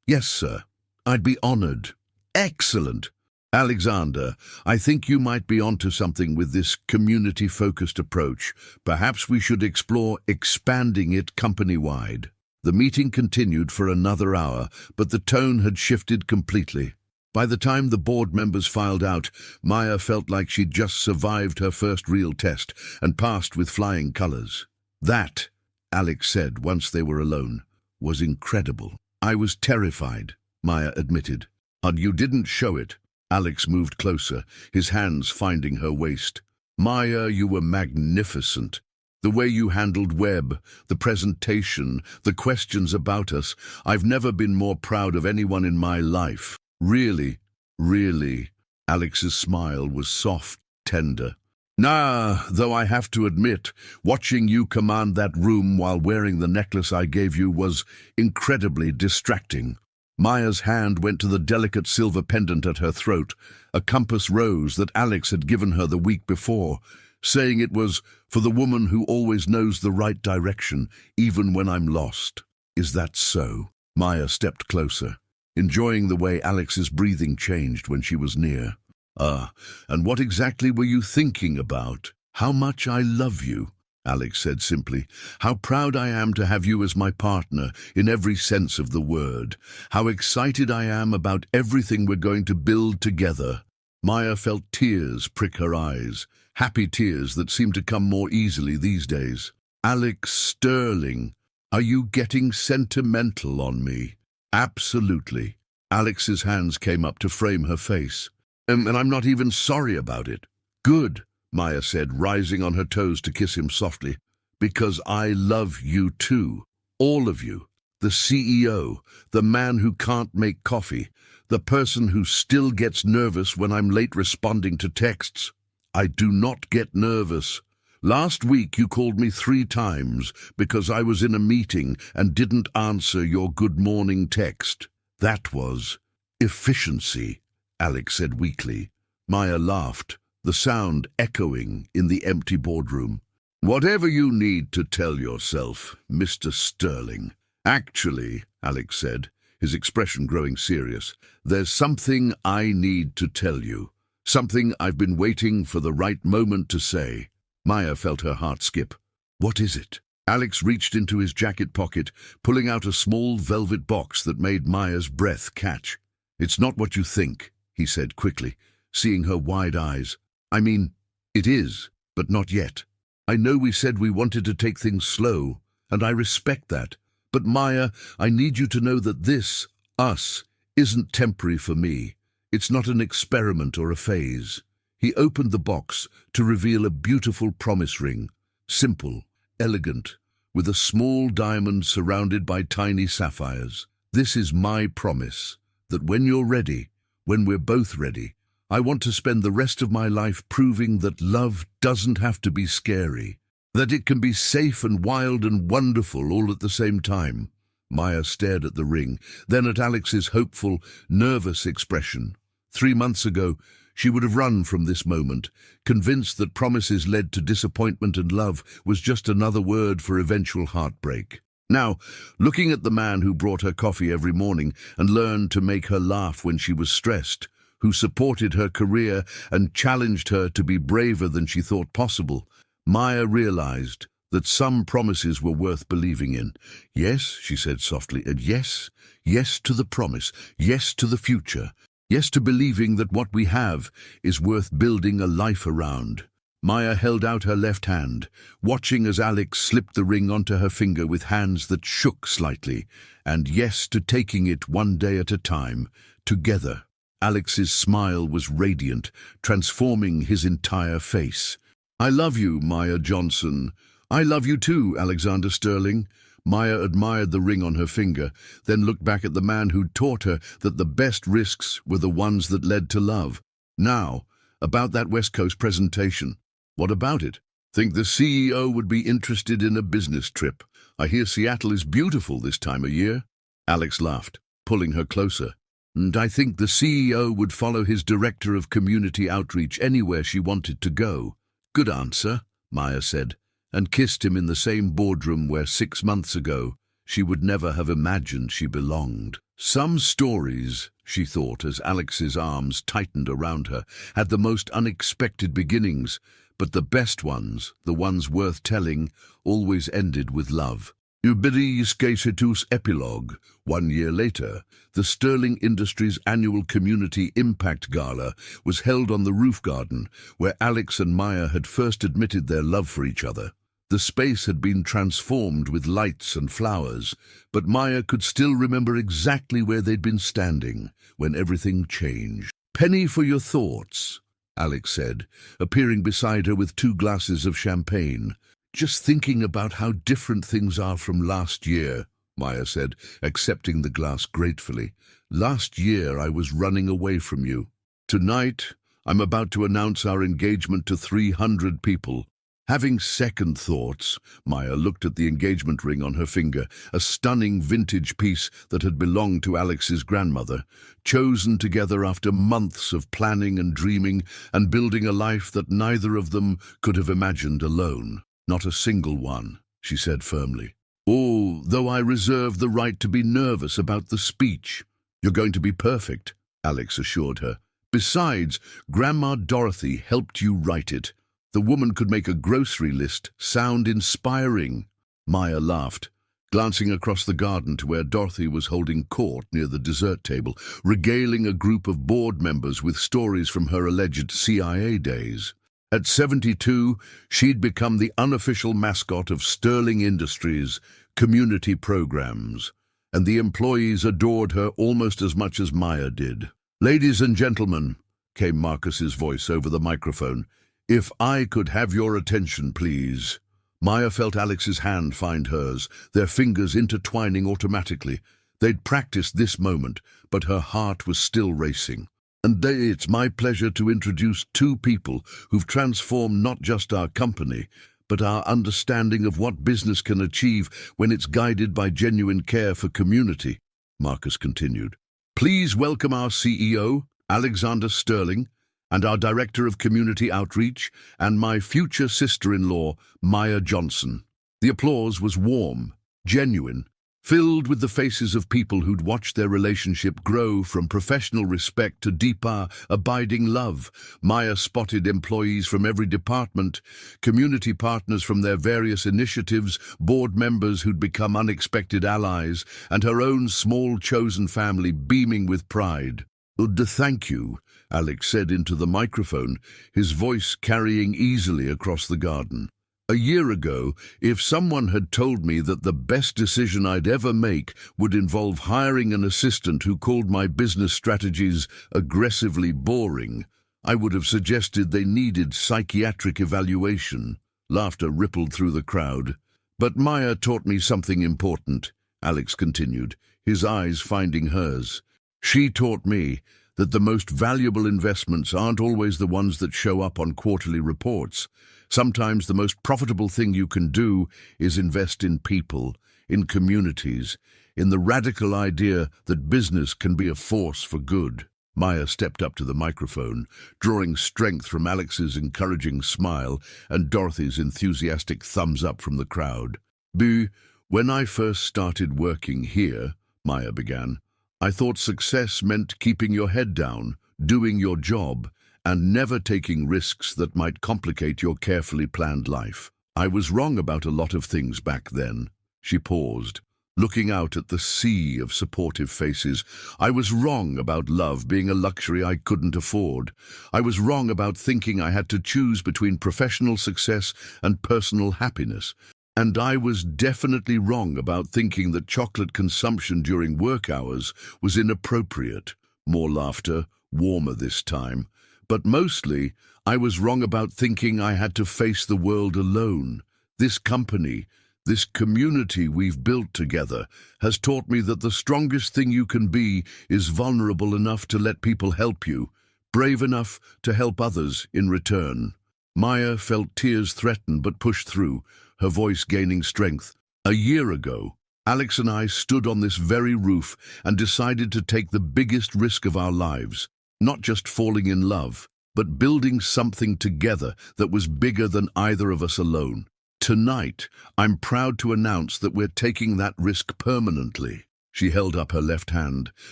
Yes, sir. I'd be honored." "Excellent. Alexander, I think you might be onto something with this community-focused approach. Perhaps we should explore expanding it company-wide." The meeting continued for another hour, but the tone had shifted completely. By the time the board members filed out, Maya felt like she'd just survived her first real test and passed with flying colors. "That," Alex said once they were alone, "was incredible." "I was terrified," Maya admitted. "And you didn't show it." Alex moved closer, his hands finding her waist. "Maya, you were magnificent. The way you handled Webb, the presentation, the questions about us, I've never been more proud of anyone in my life. Really, really." Alex's smile was soft, tender. Though I have to admit, watching you command that room while wearing the necklace I gave you was incredibly distracting." Maya's hand went to the delicate silver pendant at her throat, a compass rose that Alex had given her the week before, saying it was for the woman who always knows the right direction, even when I'm lost. "Is that so?" Maya stepped closer, enjoying the way Alex's breathing changed when she was near. And what exactly were you thinking about?" "How much I love you," Alex said simply. "How proud I am to have you as my partner in every sense of the word. How excited I am about everything we're going to build together." Maya felt tears prick her eyes, happy tears that seemed to come more easily these days. "Alex Sterling, are you getting sentimental on me?" "Absolutely." Alex's hands came up to frame her face. And I'm not even sorry about it." "Good," Maya said, rising on her toes to kiss him softly. "Because I love you too. All of you. The CEO, the man who can't make coffee, the person who still gets nervous when I'm late responding to texts. I do not get nervous. Last week you called me 3 times because I was in a meeting and didn't answer your good morning text. That was efficiency," Alex said weakly. Maya laughed, the sound echoing in the empty boardroom. "Whatever you need to tell yourself, Mr. Sterling." "Actually," Alex said, his expression growing serious, "there's something I need to tell you. Something I've been waiting for the right moment to say." Maya felt her heart skip. "What is it?" Alex reached into his jacket pocket, pulling out a small velvet box that made Maya's breath catch. "It's not what you think," he said quickly, seeing her wide eyes. "I mean, it is, but not yet. I know we said we wanted to take things slow, and I respect that. But Maya, I need you to know that this, us, isn't temporary for me. It's not an experiment or a phase." He opened the box to reveal a beautiful promise ring, simple, elegant, with a small diamond surrounded by tiny sapphires. "This is my promise, that when you're ready, when we're both ready, I want to spend the rest of my life proving that love doesn't have to be scary, that it can be safe and wild and wonderful all at the same time." Maya stared at the ring, then at Alex's hopeful, nervous expression. 3 months ago, she would have run from this moment, convinced that promises led to disappointment and love was just another word for eventual heartbreak. Now, looking at the man who brought her coffee every morning and learned to make her laugh when she was stressed, who supported her career and challenged her to be braver than she thought possible, Maya realized that some promises were worth believing in. Yes, she said softly, and yes, yes to the promise, yes to the future, yes to believing that what we have is worth building a life around. Maya held out her left hand, watching as Alex slipped the ring onto her finger with hands that shook slightly, and yes to taking it one day at a time, together. Alex's smile was radiant, transforming his entire face. "I love you, Maya Johnson. I love you too, Alexander Sterling." Maya admired the ring on her finger, then looked back at the man who'd taught her that the best risks were the ones that led to love. "Now, about that West Coast presentation. What about it? Think the CEO would be interested in a business trip? I hear Seattle is beautiful this time of year." Alex laughed, pulling her closer. "And I think the CEO would follow his director of community outreach anywhere she wanted to go." "Good answer," Maya said, and kissed him in the same boardroom where 6 months ago she would never have imagined she belonged. Some stories, she thought as Alex's arms tightened around her, had the most unexpected beginnings, but the best ones, the ones worth telling, always ended with love. Ubiris Caesetus Epilogue. 1 year later, the Sterling Industries annual Community Impact Gala was held on the roof garden, where Alex and Maya had first admitted their love for each other. The space had been transformed with lights and flowers, but Maya could still remember exactly where they'd been standing when everything changed. "Penny for your thoughts," Alex said, appearing beside her with 2 glasses of champagne. "Just thinking about how different things are from last year," Maya said, accepting the glass gratefully. "Last year I was running away from you. Tonight I'm about to announce our engagement to 300 people. Having second thoughts," Maya looked at the engagement ring on her finger, a stunning vintage piece that had belonged to Alex's grandmother, chosen together after months of planning and dreaming and building a life that neither of them could have imagined alone. "Not a single one," she said firmly. "Oh, though I reserve the right to be nervous about the speech." "You're going to be perfect," Alex assured her. "Besides, Grandma Dorothy helped you write it. The woman could make a grocery list sound inspiring." Maya laughed, glancing across the garden to where Dorothy was holding court near the dessert table, regaling a group of board members with stories from her alleged CIA days. At 72, she'd become the unofficial mascot of Sterling Industries' community programs, and the employees adored her almost as much as Maya did. "Ladies and gentlemen," came Marcus's voice over the microphone, "if I could have your attention, please." Maya felt Alex's hand find hers, their fingers intertwining automatically. They'd practiced this moment, but her heart was still racing. "And it's my pleasure to introduce 2 people who've transformed not just our company, but our understanding of what business can achieve when it's guided by genuine care for community," Marcus continued. "Please welcome our CEO, Alexander Sterling, and our Director of Community Outreach, and my future sister-in-law, Maya Johnson." The applause was warm, genuine, filled with the faces of people who'd watched their relationship grow from professional respect to deeper, abiding love. Maya spotted employees from every department, community partners from their various initiatives, board members who'd become unexpected allies, and her own small chosen family beaming with pride. "Thank you," Alex said into the microphone, his voice carrying easily across the garden. "A year ago, if someone had told me that the best decision I'd ever make would involve hiring an assistant who called my business strategies aggressively boring, I would have suggested they needed psychiatric evaluation." Laughter rippled through the crowd. "But Maya taught me something important," Alex continued, his eyes finding hers. "She taught me that the most valuable investments aren't always the ones that show up on quarterly reports. Sometimes the most profitable thing you can do is invest in people, in communities, in the radical idea that business can be a force for good." Maya stepped up to the microphone, drawing strength from Alex's encouraging smile and Dorothy's enthusiastic thumbs up from the crowd. "When I first started working here," Maya began, "I thought success meant keeping your head down, doing your job, and never taking risks that might complicate your carefully planned life. I was wrong about a lot of things back then. She paused, looking out at the sea of supportive faces. I was wrong about love being a luxury I couldn't afford. I was wrong about thinking I had to choose between professional success and personal happiness. And I was definitely wrong about thinking that chocolate consumption during work hours was inappropriate. More laughter, warmer this time. But mostly, I was wrong about thinking I had to face the world alone. This company, this community we've built together, has taught me that the strongest thing you can be is vulnerable enough to let people help you, brave enough to help others in return. Maya felt tears threaten but pushed through, her voice gaining strength. A year ago, Alex and I stood on this very roof and decided to take the biggest risk of our lives, not just falling in love, but building something together that was bigger than either of us alone. Tonight, I'm proud to announce that we're taking that risk permanently. She held up her left hand,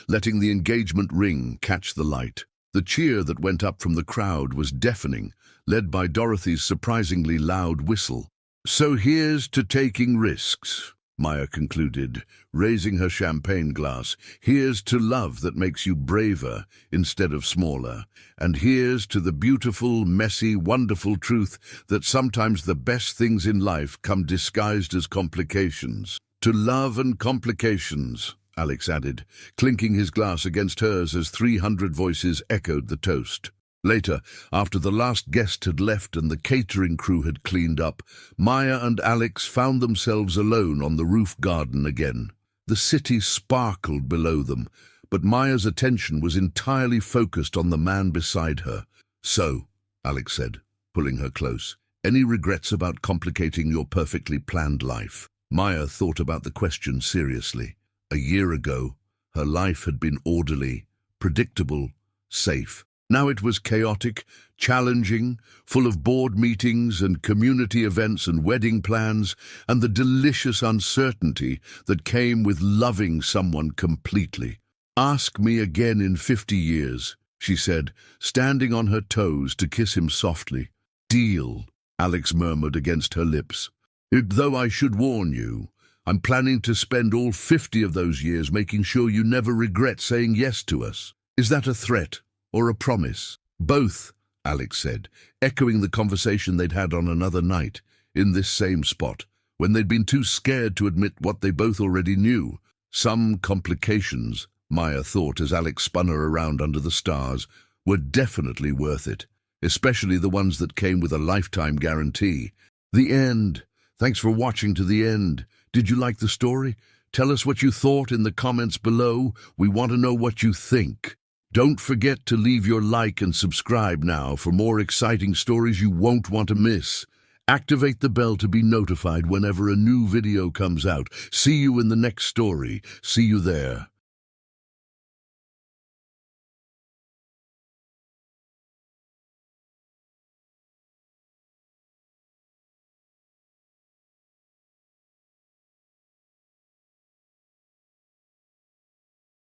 letting the engagement ring catch the light. The cheer that went up from the crowd was deafening, led by Dorothy's surprisingly loud whistle. "So here's to taking risks," Maya concluded, raising her champagne glass. "Here's to love that makes you braver instead of smaller. And here's to the beautiful, messy, wonderful truth that sometimes the best things in life come disguised as complications." "To love and complications," Alex added, clinking his glass against hers as 300 voices echoed the toast. Later, after the last guest had left and the catering crew had cleaned up, Maya and Alex found themselves alone on the roof garden again. The city sparkled below them, but Maya's attention was entirely focused on the man beside her. "So," Alex said, pulling her close, "any regrets about complicating your perfectly planned life?" Maya thought about the question seriously. A year ago, her life had been orderly, predictable, safe. Now it was chaotic, challenging, full of board meetings and community events and wedding plans, and the delicious uncertainty that came with loving someone completely. "Ask me again in 50 years, she said, standing on her toes to kiss him softly. "Deal," Alex murmured against her lips. "Though I should warn you, I'm planning to spend all 50 of those years making sure you never regret saying yes to us. Is that a threat? Or a promise?" "Both," Alex said, echoing the conversation they'd had on another night, in this same spot, when they'd been too scared to admit what they both already knew. Some complications, Maya thought as Alex spun her around under the stars, were definitely worth it, especially the ones that came with a lifetime guarantee. The end. Thanks for watching to the end. Did you like the story? Tell us what you thought in the comments below. We want to know what you think. Don't forget to leave your like and subscribe now for more exciting stories you won't want to miss. Activate the bell to be notified whenever a new video comes out. See you in the next story. See you there.